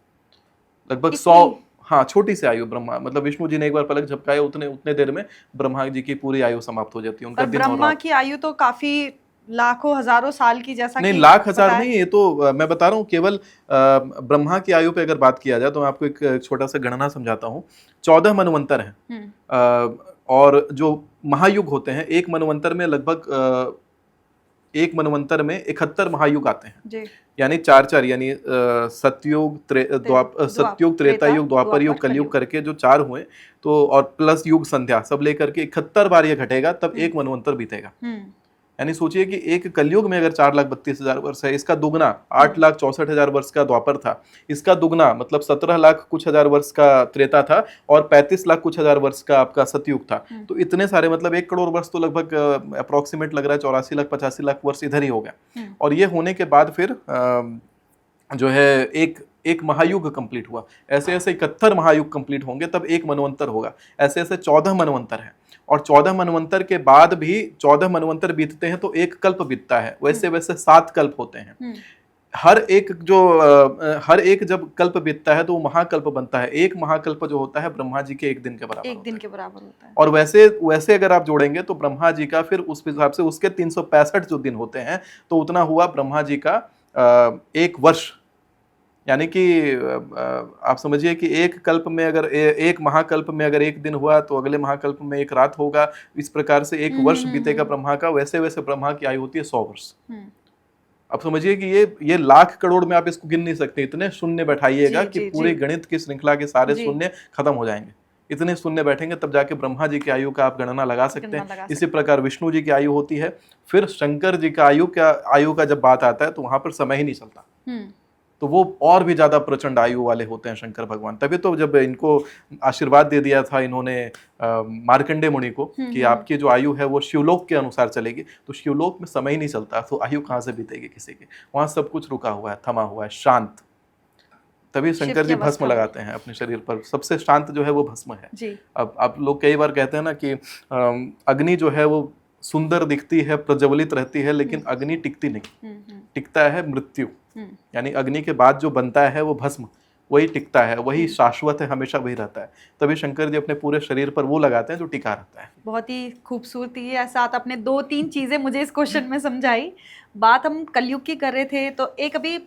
लगभग 100। हाँ, छोटी सी आयु ब्रह्मा, मतलब विष्णु जी ने एक बार पलक झपकाए उतने देर में ब्रह्मा जी की पूरी आयु समाप्त हो जाती है। उनका दिन और रात। ब्रह्मा की आयु तो काफी लाखों हजारों साल की, जैसा नहीं, लाख हजार नहीं, ये तो मैं बता रहा हूँ केवल ब्रह्मा की आयु पे अगर बात किया जाए तो मैं आपको एक छोटा सा गणना समझाता हूँ। 14 मनवंतर हैं, और जो महायुग होते हैं, एक मनवंतर में लगभग एक मनवंतर में 71 महायुग आते हैं, यानी 4 यानी सतयुग, त्रेता युग, द्वापर युग, कलयुग करके जो 4 हुए, तो और प्लस युग संध्या सब लेकर के 71 बार ये घटेगा, तब एक मनवंतर बीतेगा। यानी सोचिए कि एक कलयुग में अगर 4,32,000 वर्ष है, इसका दुगना 8,64,000 वर्ष का द्वापर था, इसका दुगना मतलब 17 लाख कुछ हजार वर्ष का त्रेता था, और 35 लाख कुछ हजार वर्ष का आपका सतयुग था। तो इतने सारे, मतलब 1 करोड़ वर्ष तो लगभग अप्रोक्सीमेट लग रहा है 84 लाख 85 लाख वर्ष इधर ही हो गया। और ये होने के बाद फिर जो है एक महायुग कंप्लीट हुआ। ऐसे ऐसे 71 महायुग कंप्लीट होंगे तब एक मनवंतर होगा। ऐसे ऐसे 14 मनवंतर है, और 14 मनवंतर के बाद भी 14 मनवंतर बीतते हैं तो एक कल्प बीतता है। वैसे वैसे 7 कल्प होते हैं। हर एक जब कल्प बीतता है तो वो महाकल्प बनता है। एक महाकल्प जो होता है ब्रह्मा जी के एक दिन के बराबर होता है। और वैसे अगर आप जोड़ेंगे तो ब्रह्मा जी का फिर उस हिसाब से उसके 365 जो दिन होते हैं, तो उतना हुआ ब्रह्मा जी का एक वर्ष। यानी कि आप समझिए कि एक कल्प में अगर एक महाकल्प में अगर एक दिन हुआ तो अगले महाकल्प में एक रात होगा। इस प्रकार से एक वर्ष बीतेगा ब्रह्मा का। वैसे वैसे ब्रह्मा की आयु होती है 100 वर्ष। आप समझिए कि ये लाख करोड़ में आप इसको गिन नहीं सकते। इतने शून्य बैठाइएगा कि पूरे गणित की श्रृंखला के सारे शून्य खत्म हो जाएंगे। इतने शून्य बैठेंगे तब जाके ब्रह्मा जी की आयु का आप गणना लगा सकते हैं। इसी प्रकार विष्णु जी की आयु होती है। फिर शंकर जी का आयु का जब बात आता है तो वहां पर समय ही नहीं चलता, तो वो और भी ज्यादा प्रचंड आयु वाले होते हैं शंकर भगवान। तभी तो जब इनको आशीर्वाद दे दिया था इन्होंने मार्कंडे मुनि को कि आपकी जो आयु है वो शिवलोक के अनुसार चलेगी, तो शिवलोक में समय ही नहीं चलता, तो आयु कहाँ से बीतेगी किसी की। वहां सब कुछ रुका हुआ है, थमा हुआ है, शांत। तभी शंकर जी भस्म लगाते हैं अपने शरीर पर। सबसे शांत जो है वो भस्म है। अब आप लोग कई बार कहते हैं ना कि अग्नि जो है वो सुंदर दिखती है, प्रज्वलित रहती है, लेकिन अग्नि टिकती नहीं। टिकता है मृत्यु। यानी अग्नि के बाद जो बनता है वो भस्म, वही टिकता है, वही शाश्वत है, हमेशा वही रहता है। तभी शंकर जी अपने पूरे शरीर पर वो लगाते हैं जो टिका रहता है। बहुत ही खूबसूरती है। साथ अपने 2-3 चीजें मुझे इस क्वेश्चन में समझाई। बात हम कलयुग की कर रहे थे, तो एक अभी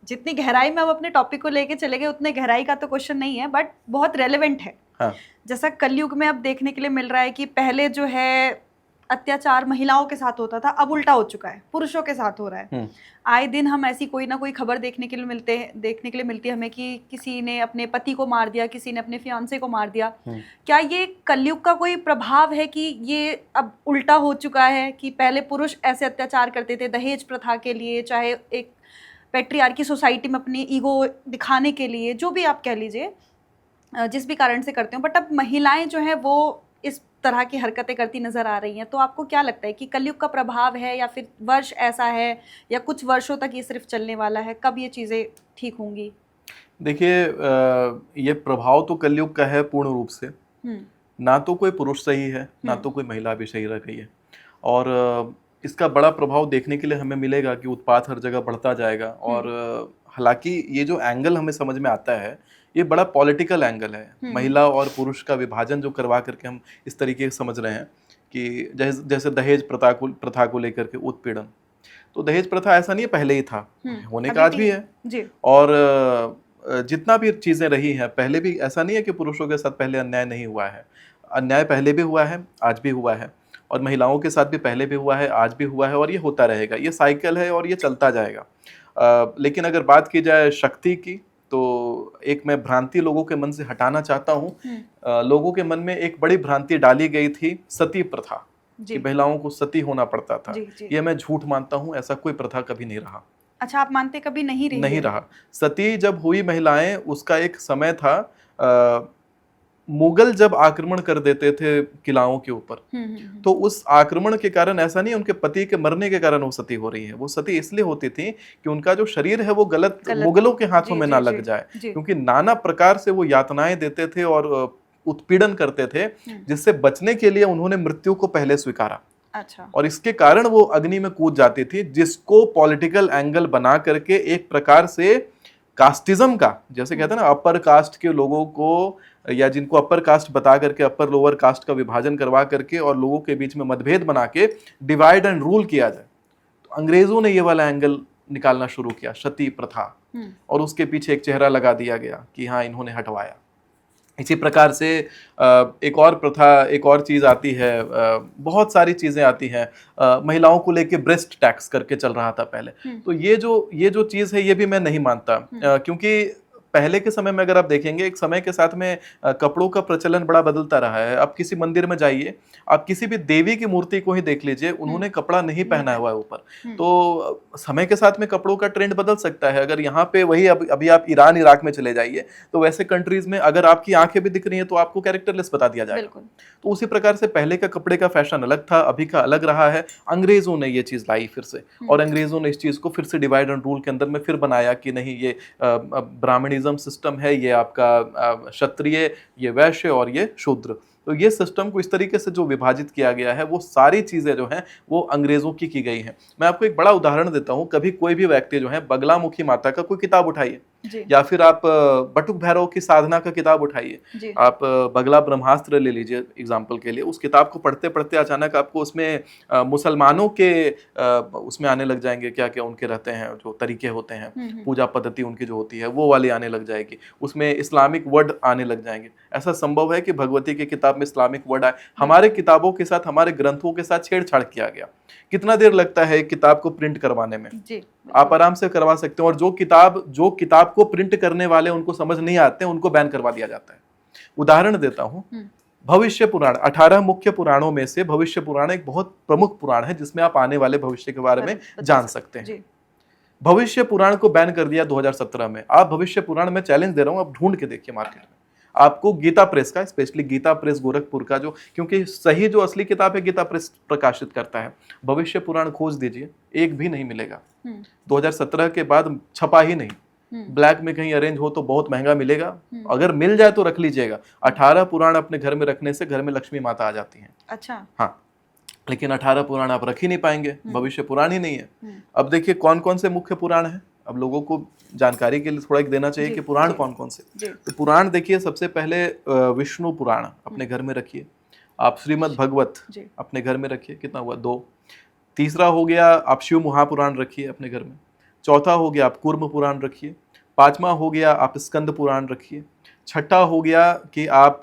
जितनी गहराई में हम अपने टॉपिक को लेके चले गए उतने गहराई का तो क्वेश्चन नहीं है, बट बहुत रेलेवेंट है। हाँ। जैसा कलयुग में अब देखने के लिए मिल रहा है कि पहले जो है अत्याचार महिलाओं के साथ होता था, अब उल्टा हो चुका है, पुरुषों के साथ हो रहा है। आए दिन हम ऐसी कोई ना कोई खबर देखने के लिए मिलती है हमें कि किसी ने अपने पति को मार दिया, किसी ने अपने फियांसे को मार दिया। क्या ये कलयुग का कोई प्रभाव है कि ये अब उल्टा हो चुका है कि पहले पुरुष ऐसे अत्याचार करते थे दहेज प्रथा के लिए, चाहे एक पैट्रियार्की सोसाइटी में अपनी ईगो दिखाने के लिए, जो भी आप कह लीजिए, जिस भी कारण से करते हो, बट अब महिलाएं जो हैं वो इस तरह की हरकतें करती नजर आ रही हैं। तो आपको क्या लगता है कि कलयुग का प्रभाव है या फिर वर्ष ऐसा है या कुछ वर्षों तक ये सिर्फ चलने वाला है? कब ये चीज़ें ठीक होंगी? देखिए, ये प्रभाव तो कलयुग का है पूर्ण रूप से। ना तो कोई पुरुष सही है, ना तो कोई महिला भी सही रह गई है। और इसका बड़ा प्रभाव देखने के लिए हमें मिलेगा कि उत्पात हर जगह बढ़ता जाएगा। और हालांकि ये जो एंगल हमें समझ में आता है ये बड़ा पॉलिटिकल एंगल है। महिला और पुरुष का विभाजन जो करवा करके हम इस तरीके से समझ रहे हैं कि जैसे दहेज प्रथा को लेकर के उत्पीड़न, तो दहेज प्रथा ऐसा नहीं है, पहले ही था, होने का आज भी है जी। और जितना भी चीजें रही हैं पहले भी, ऐसा नहीं है कि पुरुषों के साथ पहले अन्याय नहीं हुआ है। अन्याय पहले भी हुआ है, आज भी हुआ है, और महिलाओं के साथ भी पहले भी हुआ है, आज भी हुआ है, और ये होता रहेगा। ये साइकिल है और ये चलता जाएगा। लेकिन अगर बात की जाए शक्ति की, तो एक मैं भ्रांति लोगों के मन से हटाना चाहता हूँ। लोगों के मन में एक बड़ी भ्रांति डाली गई थी सती प्रथा, कि महिलाओं को सती होना पड़ता था। ये मैं झूठ मानता हूँ, ऐसा कोई प्रथा कभी नहीं रहा। अच्छा, आप मानते कभी नहीं रही? नहीं रहा। सती जब हुई महिलाएं, उसका एक समय था, मुगल जब आक्रमण कर देते थे किलाओं के ऊपर, तो उस आक्रमण के कारण ऐसा नहीं उनके पति के मरने के कारण वो सती हो रही है। वो सती इसलिए होती थी कि उनका जो शरीर है वो गलत मुगलों के हाथों में ना लग जाए, क्योंकि नाना प्रकार से वो यातनाएं देते थे और उत्पीड़न करते थे, जिससे बचने के लिए उन्होंने मृत्यु को पहले स्वीकारा। अच्छा। और इसके कारण वो अग्नि में कूद जाती थी, जिसको पॉलिटिकल एंगल बना करके एक प्रकार से कास्टिज्म का, जैसे कहते हैं ना, अपर कास्ट के लोगों को, या जिनको अपर कास्ट बता करके अपर लोअर कास्ट का विभाजन करवा करके और लोगों के बीच में मतभेद बना के डिवाइड एंड रूल किया जाए, तो अंग्रेजों ने ये वाला एंगल निकालना शुरू किया, सती प्रथा, और उसके पीछे एक चेहरा लगा दिया गया कि हाँ इन्होंने हटवाया। इसी प्रकार से एक और प्रथा, एक और चीज आती है, बहुत सारी चीजें आती हैं। महिलाओं को लेके ब्रेस्ट टैक्स करके चल रहा था पहले, तो ये जो चीज है ये भी मैं नहीं मानता, क्योंकि पहले के समय में अगर आप देखेंगे, एक समय के साथ में कपड़ों का प्रचलन बड़ा बदलता रहा है। आप किसी मंदिर में जाइए, आप किसी भी देवी की मूर्ति को ही देख लीजिए, उन्होंने कपड़ा नहीं पहना हुआ है ऊपर। तो समय के साथ में कपड़ों का ट्रेंड बदल सकता है। अगर यहाँ पे वही अभी आप ईरान इराक में चले जाइए, तो वैसे कंट्रीज में अगर आपकी आंखें भी दिख रही हैं तो आपको कैरेक्टरलेस बता दिया जाएगा। तो उसी प्रकार से पहले का कपड़े का फैशन अलग था, अभी का अलग रहा है। अंग्रेजों ने ये चीज लाई फिर से, और अंग्रेजों ने इस चीज को फिर से डिवाइड एंड रूल के अंदर में फिर बनाया कि नहीं, ये ब्राह्मणिज्म सिस्टम है, ये आपका क्षत्रिय, ये वैश्य और ये शूद्र। तो ये सिस्टम को इस तरीके से जो विभाजित किया गया है, वो सारी चीजें जो हैं वो अंग्रेजों की गई हैं। मैं आपको एक बड़ा उदाहरण देता हूं। कभी कोई भी व्यक्ति जो है बगलामुखी माता का कोई किताब उठाइए, या फिर आप बटुक भैरव की साधना का किताब उठाइए, आप बगला ब्रह्मास्त्र ले लीजिए एग्जाम्पल के लिए। उस किताब को पढ़ते पढ़ते अचानक आपको उसमें मुसलमानों के उसमें आने लग जाएंगे, क्या क्या उनके रहते हैं जो तरीके होते हैं, पूजा पद्धति उनकी जो होती है वो वाली आने लग जाएगी, उसमें इस्लामिक वर्ड आने लग जाएंगे। ऐसा संभव है कि भगवती की किताब में इस्लामिक वर्ड आए? हमारे किताबों के साथ, हमारे ग्रंथों के साथ छेड़छाड़ किया गया। कितना देर लगता है किताब को प्रिंट करवाने में? आप आराम से करवा सकते हो। और जो किताब को प्रिंट करने वाले उनको समझ नहीं आते, उनको बैन करवा दिया जाता है। उदाहरण देता हूं, भविष्य पुराण, 18 मुख्य पुराणों में से भविष्य पुराण एक बहुत प्रमुख पुराण है, जिसमें आप आने वाले भविष्य के बारे में जान सकते हैं। भविष्य पुराण को बैन कर दिया 2017 में। आप भविष्य पुराण में चैलेंज दे रहा हूं, आप ढूंढ के देखिए मार्केट में, आपको गीता प्रेस का, स्पेशली गीता प्रेस गोरखपुर का, जो क्योंकि सही जो असली किताब है गीता प्रेस प्रकाशित करता है, भविष्य पुराण खोज दीजिए, एक भी नहीं मिलेगा। 2017 के बाद छपा ही नहीं। ब्लैक में कहीं अरेंज हो तो बहुत महंगा मिलेगा, अगर मिल जाए तो रख लीजिएगा। 18 पुराण अपने घर में रखने से घर में लक्ष्मी माता आ जाती हैं। अच्छा। हाँ, लेकिन 18 पुराण आप रख ही नहीं पाएंगे, भविष्य पुराण ही नहीं है। अब देखिए कौन कौन से मुख्य पुराण है, अब लोगों को जानकारी के लिए थोड़ा एक देना चाहिए कि पुराण कौन कौन से। तो पुराण देखिए, सबसे पहले विष्णु पुराण अपने घर में रखिए, आप श्रीमद् भगवत अपने घर में रखिए, कितना हुआ 2। तीसरा हो गया आप शिव महापुराण रखिए अपने घर में। चौथा हो गया आप कूर्म पुराण रखिए। पांचवा हो गया आप स्कंद पुराण रखिए। छठा हो गया कि आप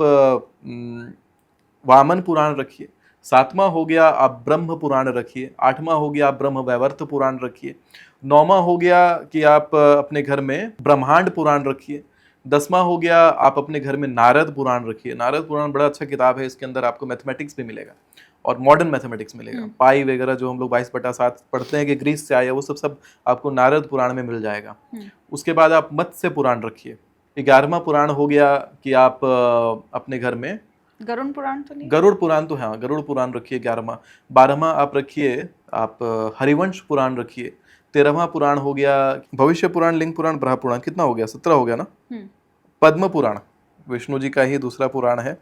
वामन पुराण रखिए। सातवां हो गया आप ब्रह्म पुराण रखिए। आठवां हो गया आप ब्रह्म वैवर्त पुराण रखिए। नौवां हो गया कि आप अपने घर में ब्रह्मांड पुराण रखिए। 10वां हो गया आप अपने घर में नारद पुराण रखिए। नारद पुराण बड़ा अच्छा किताब है, इसके अंदर आपको मैथमेटिक्स भी मिलेगा और मॉडर्न मैथमेटिक्स मिलेगा। पाई वगैरह जो हम लोग 22/7 पढ़ते हैं कि ग्रीस से आया, वो सब आपको नारद पुराण में मिल जाएगा। उसके बाद आप मत्स्य पुराण रखिए। 11वां पुराण हो गया कि आप अपने घर में गरुड़ पुराण तो नहीं? गरुड़ पुराण तो हाँ, गरुड़ पुराण रखिए 11वां। 12वां आप रखिए आप हरिवंश पुराण रखिए। 13वां पुराण हो गया भविष्य पुराण, लिंग पुराण, ब्रह्म पुराण। कितना हो गया? 17 हो गया ना। पद्म पुराण विष्णु जी का ही दूसरा पुराण है,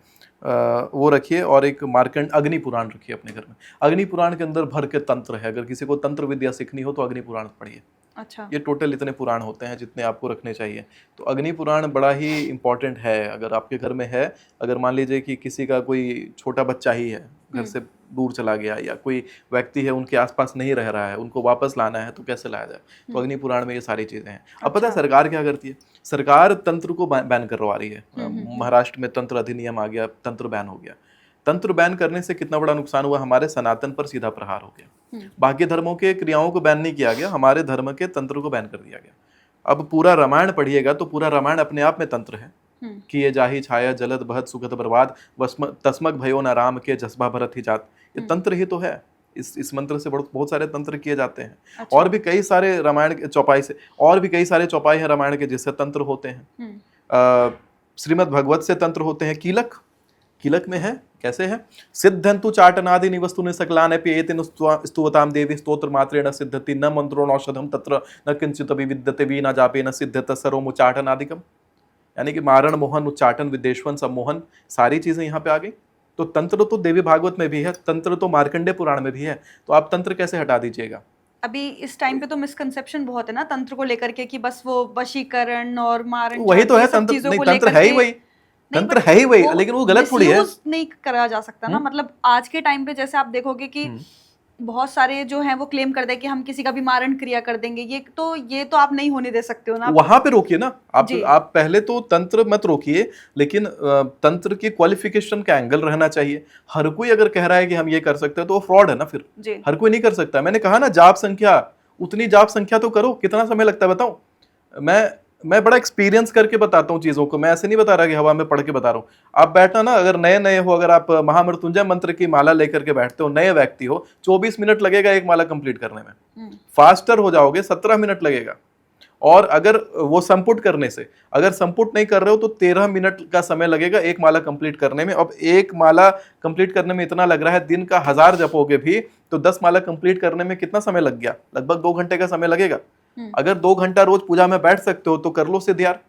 वो रखिए। और एक मार्कंड अग्नि पुराण रखिए अपने घर में। अग्नि पुराण के अंदर भर के तंत्र है, अगर किसी को तंत्र विद्या सीखनी हो तो अग्नि पुराण पढ़िए। अच्छा। ये टोटल इतने पुराण होते हैं जितने आपको रखने चाहिए। तो अग्नि पुराण बड़ा ही इंपॉर्टेंट है अगर आपके घर में है। अगर मान लीजिए कि किसी का कोई छोटा बच्चा ही है, घर से दूर चला गया, या कोई व्यक्ति है उनके आसपास नहीं रह रहा है, उनको वापस लाना है, तो कैसे लाया जाए? तो अग्नि पुराण में ये सारी चीजें हैं। अब पता है सरकार क्या करती है? सरकार तंत्र को बैन करवा रही है। महाराष्ट्र में तंत्र अधिनियम आ गया, तंत्र बैन हो गया। तंत्र बैन करने से कितना बड़ा नुकसान हुआ? हमारे सनातन पर सीधा प्रहार हो गया। बाकी धर्मों के क्रियाओं को बैन नहीं किया गया, हमारे धर्म के तंत्र को बैन कर दिया गया। अब पूरा रामायण पढ़िएगा तो पूरा रामायण अपने आप में तंत्र है कि ये जाहि छाया जलद बहत सुगत बर्बाद तस्मक भयो न राम के जसबा भरत ही जात। ये तंत्र ही तो है। इस मंत्र से बहुत सारे तंत्र किए जाते हैं। अच्छा। और भी कई सारे रामायण के चौपाई से, और भी कई सारे चौपाई हैं रामायण के जिससे तंत्र होते हैं। श्रीमद् भगवत से तंत्र होते हैं। कीलक में है, कैसे है? सिद्धंतु चाटनादि निवस्तु निसकलान पेयेतिन स्तुवताम देवी स्तोत्र मात्रेण सिद्धति न मंत्रो नौषधम तत्र न किंचित विद्यते वीना जापे न सिद्धत सर्वम उच्चाटनादिकम। यानी कि मारण मोहन उच्चाटन विदेशवन सम्मोहन सारी चीजें यहाँ पे आ गई। तो तंत्र तो देवी भागवत में भी है, तंत्र तो मार्कंडे पुराण में भी है। तो आप तंत्र कैसे हटा दीजिएगा? अभी इस टाइम पे तो मिसकंसेप्शन बहुत है ना तंत्र को लेकर के कि बस वो वशीकरण और मारण, वही तो है तंत्र। नहीं, तंत्र है ही वही, तंत्र है ही वही, लेकिन वो गलत थोड़ी है। नहीं करा जा सकता ना। मतलब आज के टाइम पे जैसे आप देखोगे कि बहुत सारे जो हैं वो क्लेम कर दे कि हम किसी का भी मारण क्रिया कर देंगे। ये तो आप नहीं होने दे सकते हो ना। वहां पे रोकिए ना आप पहले तो तंत्र मत रोकिए, लेकिन तंत्र की क्वालिफिकेशन का एंगल रहना चाहिए। हर कोई अगर कह रहा है कि हम ये कर सकते हैं तो वो फ्रॉड है ना। फिर हर कोई नहीं कर सकता। मैंने कहा ना, जाप संख्या, उतनी जाप संख्या तो करो। कितना समय लगता है बताओ? मैं बड़ा एक्सपीरियंस करके बताता हूँ चीजों को। मैं ऐसे नहीं बता रहा कि हवा में पढ़ के बता रहा हूँ। आप बैठना ना, अगर नए हो, अगर आप महामृत्युंजय मंत्र की माला लेकर के बैठते हो, नए व्यक्ति हो, 24 मिनट लगेगा एक माला कंप्लीट करने में। फास्टर हो जाओगे 17 मिनट लगेगा। और अगर वो संपुट करने से, अगर संपुट नहीं कर रहे हो तो 13 मिनट का समय लगेगा एक माला कंप्लीट करने में। अब एक माला कंप्लीट करने में इतना लग रहा है, दिन का 1000 जपोगे भी तो 10 माला कंप्लीट करने में कितना समय लग गया? लगभग 2 घंटे का समय लगेगा। अगर 2 घंटा रोज पूजा में बैठ सकते हो तो कर लो सिद्ध यार।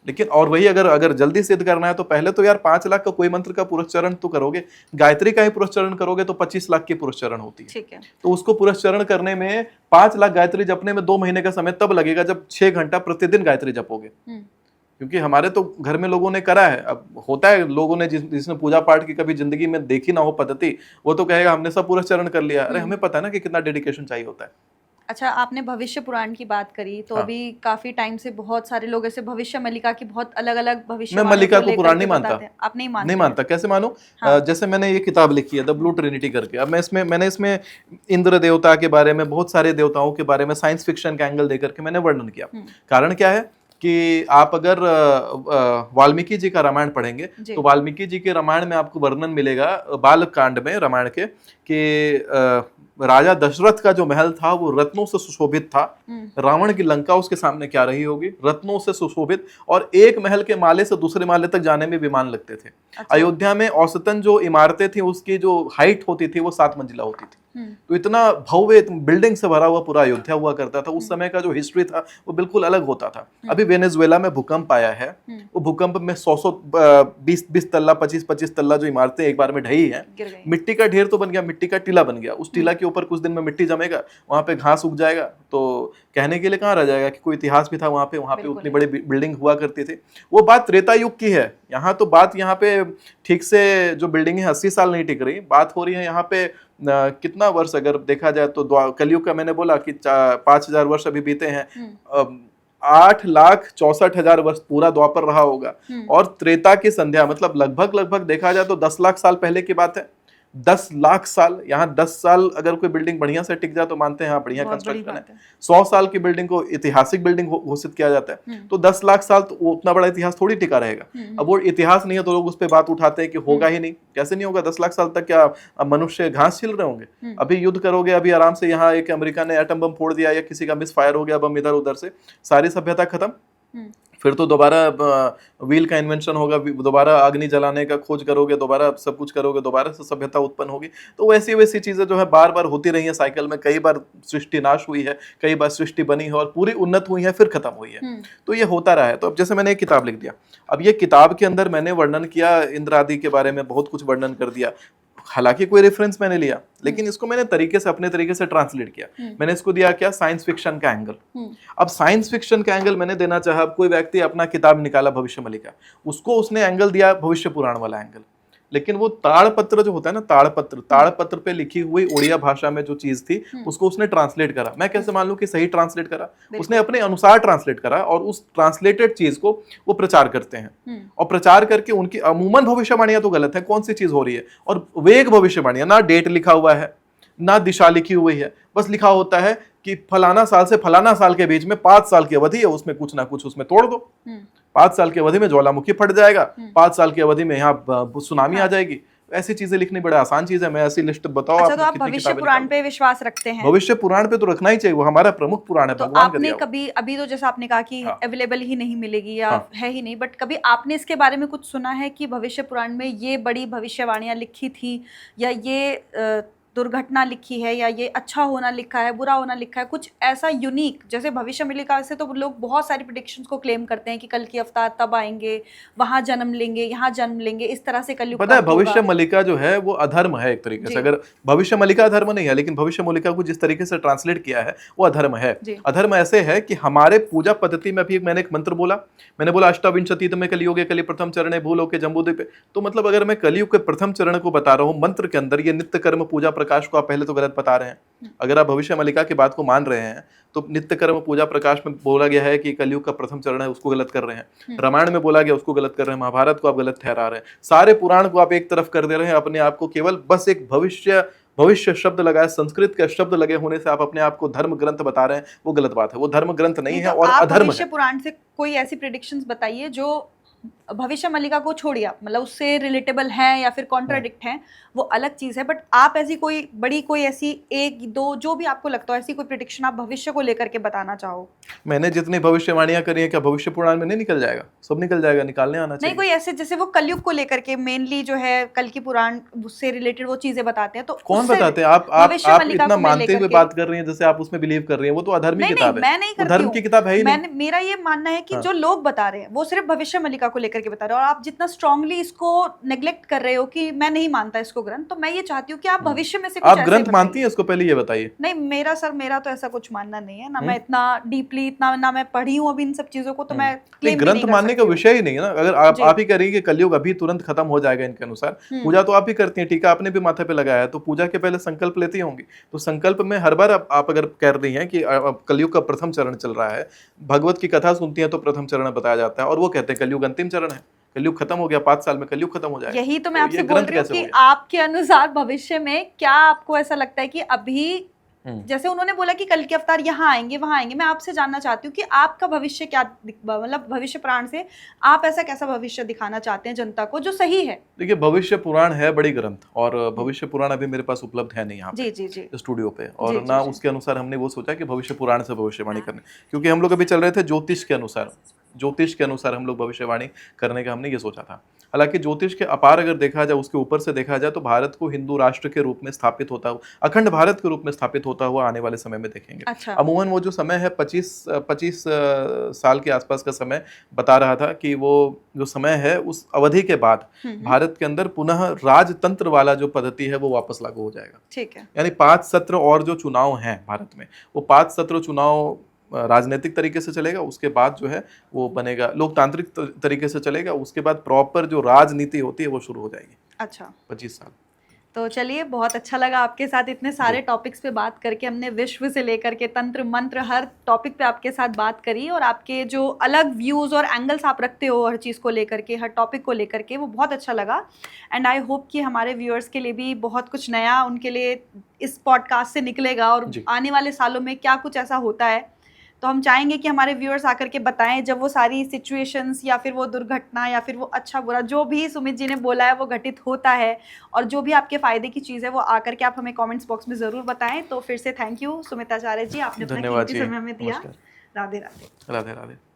लेकिन और वही अगर जल्दी सिद्ध करना है तो पहले तो यार 5 लाख का कोई मंत्र का पुरस्चरण तो करोगे। गायत्री का ही पुरस्चरण करोगे तो 25 लाख की पुरस्चरण होती है। ठीक है। तो उसको पुरस्चरण करने में 5 लाख गायत्री जपने में 2 महीने का समय तब लगेगा जब 6 घंटा प्रतिदिन गायत्री जपोगे। क्योंकि हमारे तो घर में लोगों ने करा है। अब होता है लोगों ने जिसने पूजा पाठ की कभी जिंदगी में देखी ना हो पद्धति, वो तो कहेगा हमने सब पुरस्चरण कर लिया। अरे हमें पता है ना कि कितना डेडिकेशन चाहिए होता है। अच्छा, आपने भविष्य पुराण की बात करी तो अभी काफी टाइम से बहुत सारे लोग ऐसे भविष्य मल्लिका की बहुत अलग अलग भविष्य। मैं मल्लिका को पुराण नहीं मानता। आप नहीं मानते? नहीं मानता। कैसे मानू? जैसे मैंने ये किताब लिखी है द ब्लू ट्रिनिटी करके। अब मैंने इसमें इंद्र देवता के बारे में, बहुत सारे देवताओं के बारे में साइंस फिक्शन का एंगल देकर के मैंने वर्णन किया। कारण क्या है कि आप अगर वाल्मीकि जी का रामायण पढ़ेंगे तो वाल्मीकि जी के रामायण में आपको वर्णन मिलेगा बाल कांड में रामायण के कि राजा दशरथ का जो महल था वो रत्नों से सुशोभित था। रावण की लंका उसके सामने क्या रही होगी? रत्नों से सुशोभित। और एक महल के माले से दूसरे माले तक जाने में विमान लगते थे। अच्छा। अयोध्या में औसतन जो इमारतें थी उसकी जो हाइट होती थी वो 7 मंजिला होती थी। तो इतना भव्य बिल्डिंग से भरा हुआ पूरा अयोध्या हुआ करता था। उस समय का जो हिस्ट्री था वो बिल्कुल अलग होता था। अभी वेनेजुएला में भूकंप आया है, वो भूकंप में 100-120 तल्ला 25-25 तल्ला जो इमारतें एक बार में ढही है। मिट्टी का ढेर तो बन गया, मिट्टी का टीला बन गया। उस टीला के ऊपर कुछ दिन में मिट्टी जमेगा, वहां पे घास उग जाएगा। तो कहने के लिए कहाँ रह जाएगा कि कोई इतिहास भी था वहां पे उतनी बड़ी बिल्डिंग हुआ करती थी। वो बात त्रेता युग की है। यहाँ तो बात यहाँ पे ठीक से जो बिल्डिंग है 80 साल नहीं टिक रही। बात हो रही है यहाँ पे कितना वर्ष अगर देखा जाए तो कलयुग का मैंने बोला कि 5,000 वर्ष अभी बीते हैं, 8,64,000 वर्ष पूरा द्वापर रहा होगा। और त्रेता की संध्या मतलब लगभग देखा जाए तो 10 लाख साल पहले की बात है। 10 लाख साल, यहाँ 10 साल अगर कोई बिल्डिंग बढ़िया से टिक जाए तो मानते हैं हाँ बढ़िया कंस्ट्रक्शन है। 100 साल की बिल्डिंग को ऐतिहासिक बिल्डिंग घोषित किया जाता है। तो 10 लाख साल तो उतना बड़ा इतिहास थोड़ी टिका रहेगा। अब वो इतिहास नहीं है तो लोग उस पर बात उठाते हैं कि होगा ही नहीं। कैसे नहीं होगा? 10 लाख साल तक क्या मनुष्य घास छिल रहे होंगे? अभी युद्ध करोगे, अभी आराम से यहाँ एक अमेरिका ने एटम बम फोड़ दिया या किसी का मिस फायर हो गया बम इधर उधर से, सारी सभ्यता खत्म। फिर तो दोबारा व्हील का इन्वेंशन होगा, दोबारा अग्नि जलाने का खोज करोगे, दोबारा सब कुछ करोगे, दोबारा से सभ्यता उत्पन्न होगी। तो वैसी वैसी चीजें जो है बार बार होती रही है साइकिल में। कई बार सृष्टि नाश हुई है, कई बार सृष्टि बनी है और पूरी उन्नत हुई है, फिर खत्म हुई है। तो ये होता रहा है। तो अब जैसे मैंने एक किताब लिख दिया, अब ये किताब के अंदर मैंने वर्णन किया इंद्र आदि के बारे में, बहुत कुछ वर्णन कर दिया। हालांकि कोई रेफरेंस मैंने लिया, लेकिन इसको मैंने तरीके से अपने तरीके से ट्रांसलेट किया। मैंने इसको दिया क्या? साइंस फिक्शन का एंगल। अब साइंस फिक्शन का एंगल मैंने देना चाहा। कोई व्यक्ति अपना किताब निकाला भविष्य मलिका, उसको उसने एंगल दिया भविष्य पुराण वाला एंगल। लेकिन वो ताड़पत्र जो होता है ना, ताड़पत्र पे लिखी हुई उड़िया भाषा में जो चीज थी उसको उसने ट्रांसलेट करा। मैं कैसे मान लूं कि सही ट्रांसलेट करा? उसने अपने अनुसार ट्रांसलेट करा और उस ट्रांसलेटेड चीज को वो प्रचार करते हैं। और प्रचार करके उनकी अमूमन भविष्यवाणियां तो गलत है। कौन सी चीज हो रही है? और वेग भविष्यवाणियां, ना डेट लिखा हुआ है, ना दिशा लिखी हुई है, बस लिखा होता है कि फलाना साल से फलाना साल के बीच में 5 साल की अवधि है, उसमें कुछ ना कुछ उसमें तोड़ दो। 5 साल की अवधि में ज्वालामुखी फट जाएगा, 5 साल की अवधि में यहाँ सुनामी आ जाएगी। ऐसी चीजें लिखनी बड़े आसान चीज है। मैं ऐसी लिस्ट बताओ। अच्छा, तो आप भविष्य पुराण पे विश्वास रखते हैं? भविष्य पुराण पे तो रखना ही चाहिए, वो हमारा प्रमुख पुराण है। तो भगवान आपने कभी, अभी तो जैसा आपने कहा कि अवेलेबल ही नहीं मिलेगी या है ही नहीं, बट कभी आपने इसके बारे में कुछ सुना है कि भविष्य पुराण में ये बड़ी भविष्यवाणियां लिखी थी, या ये दुर्घटना लिखी है, या ये अच्छा होना लिखा है, बुरा होना लिखा है, कुछ ऐसा यूनिक? जैसे भविष्य मलिका से तो लोग बहुत सारी प्रेडिक्शंस को क्लेम करते हैं कि कल की अवतार तब आएंगे, वहां जन्म लेंगे, यहाँ जन्म लेंगे, इस तरह से कलयुग। पता है भविष्य मलिका जो है वो अधर्म है एक तरीके से। अगर भविष्य मलिका अधर्म नहीं है, लेकिन भविष्य मलिका को जिस तरीके से ट्रांसलेट किया है वो अधर्म है। अधर्म ऐसे है कि हमारे पूजा पद्धति में, अभी मैंने एक मंत्र बोला, मैंने बोला अष्टाविंशति में कलियुगे कलि प्रथम चरणे भूलोके जम्बूद्वीपे। तो मतलब अगर मैं कलयुग के प्रथम चरण को बता रहा हूँ मंत्र के अंदर, ये नित्य कर्म पूजा प्रकाश को आप पहले तो गलत बता रहे हैं। अगर आप भविष्य मलिका की बात को मान रहे हैं तो नित्य कर्म पूजा प्रकाश में बोला गया है कि कलयुग का प्रथम चरण है, उसको गलत कर रहे हैं। रामायण में बोला गया, उसको गलत कर रहे हैं। महाभारत को आप गलत ठहरा रहे हैं। सारे पुराण को आप एक तरफ कर दे रहे हैं। अपने आप को केवल बस एक भविष्य शब्द लगाए, संस्कृत के शब्द लगे होने से आप अपने आप को धर्म ग्रंथ बता रहे हैं, वो गलत बात है। वो धर्म ग्रंथ नहीं है और अधर्म है। भविष्य पुराण से कोई ऐसी प्रेडिक्शंस बताइए जो भविष्य मलिका को छोड़िए, मतलब उससे रिलेटेबल है या फिर कॉन्ट्राडिक्ट है, वो अलग चीज है, बट आप ऐसी कोई बड़ी, कोई ऐसी एक दो जो भी आपको लगता हो, ऐसी कोई प्रेडिक्शन आप भविष्य को लेकर के बताना चाहो? मैंने जितनी भविष्यवाणियां करी है, क्या भविष्य पुराण में नहीं निकल जाएगा? सब निकल जाएगा, निकालने आना चाहिए। नहीं, कोई ऐसे जैसे वो कलयुग को लेकर के मेनली जो है कल की पुराण से रिलेटेड वो चीजें बताते हैं, तो कौन बताते हैं? आप इतना मानते हुए बात कर रही हैं जैसे आप उसमें बिलीव कर रही हैं। वो तो अधर्मी किताब है। मैं नहीं करती हूं, धर्म की किताब है ही नहीं। मेरा ये मानना है कि जो लोग बता रहे हैं वो सिर्फ भविष्य मलिका को लेकर के बता रहे हैं, और आप जितना स्ट्रांगली इसको नेग्लेक्ट कर रहे हो कि मैं नहीं मानता इसको ग्रंथ, तो मैं ये चाहती हूँ कि आप भविष्य में से कुछ आप ग्रंथ मानती हैं इसको, पहले ये बताइए। नहीं, मेरा तो ऐसा कुछ मानना नहीं है ना। मैं इतना डीपली, इतना ना मैं पढ़ी हूँ अभी इन सब चीजों को, तो मैं ग्रंथ मानने का विषय ही नहीं है ना। अगर आप ही कह रही है कि कलयुग अभी तुरंत खत्म हो जाएगा इनके अनुसार, पूजा तो आप ही करती हैं, टीका आपने भी माथे पे लगाया है, तो पूजा के पहले संकल्प लेती होंगी। तो संकल्प में हर बार आप अगर कह रही हैं कि कलयुग का प्रथम चरण चल रहा है, भगवत की कथा सुनती हैं तो प्रथम चरण बताया जाता है, और वो कहते हैं कलयुग अंतिम चरण है, कलयुग खत्म हो गया, 5 साल में कलयुग खत्म हो जाएगा। यही तो मैं आपसे बोल रही हूँ कि आपके अनुसार भविष्य में क्या आपको ऐसा लगता है कि अभी, जैसे उन्होंने बोला कि कल के अवतार यहाँ आएंगे वहां आएंगे, मैं आपसे जानना चाहती हूँ कि आपका भविष्य क्या, मतलब भविष्य पुराण से आप ऐसा कैसा भविष्य दिखाना चाहते हैं जनता को जो सही है? देखिए, भविष्य पुराण है बड़ी ग्रंथ, और भविष्य पुराण अभी मेरे पास उपलब्ध है नहीं यहाँ जी स्टूडियो पे, और ना उसके अनुसार हमने वो सोचा कि भविष्य पुराण से भविष्यवाणी करने, क्योंकि हम लोग अभी चल रहे थे ज्योतिष के अनुसार हम लोग भविष्यवाणी करने का हमने ये सोचा था। हालांकि ज्योतिष के अपार अगर देखा जाए, उसके ऊपर से देखा जाए तो भारत को हिंदू राष्ट्र के रूप में स्थापित होता हुआ, अखंड भारत के रूप में स्थापित होता हुआ आने वाले समय में देखेंगे। अच्छा। अमूमन वो जो समय है 25 साल के आसपास का समय बता रहा था कि वो जो समय है उस अवधि के बाद भारत के अंदर पुनः राजतंत्र वाला जो पद्धति है वो वापस लागू हो जाएगा। ठीक है। यानी 5 सत्र और जो चुनाव हैं भारत में, वो 5 सत्र चुनाव राजनीतिक तरीके से चलेगा, उसके बाद जो है वो बनेगा लोकतांत्रिक तरीके से चलेगा, उसके बाद प्रॉपर जो राजनीति होती है वो शुरू हो जाएगी। अच्छा, 25 साल। तो चलिए, बहुत अच्छा लगा आपके साथ इतने सारे टॉपिक्स पे बात करके। हमने विश्व से लेकर के तंत्र मंत्र हर टॉपिक पे आपके साथ बात करी, और आपके जो अलग व्यूज़ और एंगल्स आप रखते हो हर चीज़ को लेकर के, हर टॉपिक को लेकर के, वो बहुत अच्छा लगा। एंड आई होप कि हमारे व्यूअर्स के लिए भी बहुत कुछ नया उनके लिए इस पॉडकास्ट से निकलेगा, और आने वाले सालों में क्या कुछ ऐसा होता है तो हम चाहेंगे कि हमारे व्यूअर्स आकर के बताएं, जब वो सारी सिचुएशंस या फिर वो दुर्घटना या फिर वो अच्छा बुरा जो भी सुमित जी ने बोला है वो घटित होता है, और जो भी आपके फ़ायदे की चीज़ है वो आकर के आप हमें कमेंट्स बॉक्स में ज़रूर बताएं। तो फिर से थैंक यू सुमिताचार्य जी, आपने अपना धन्यवाद कीमती जी। समय हमें दिया। नमस्कार। राधे राधे। राधे राधे।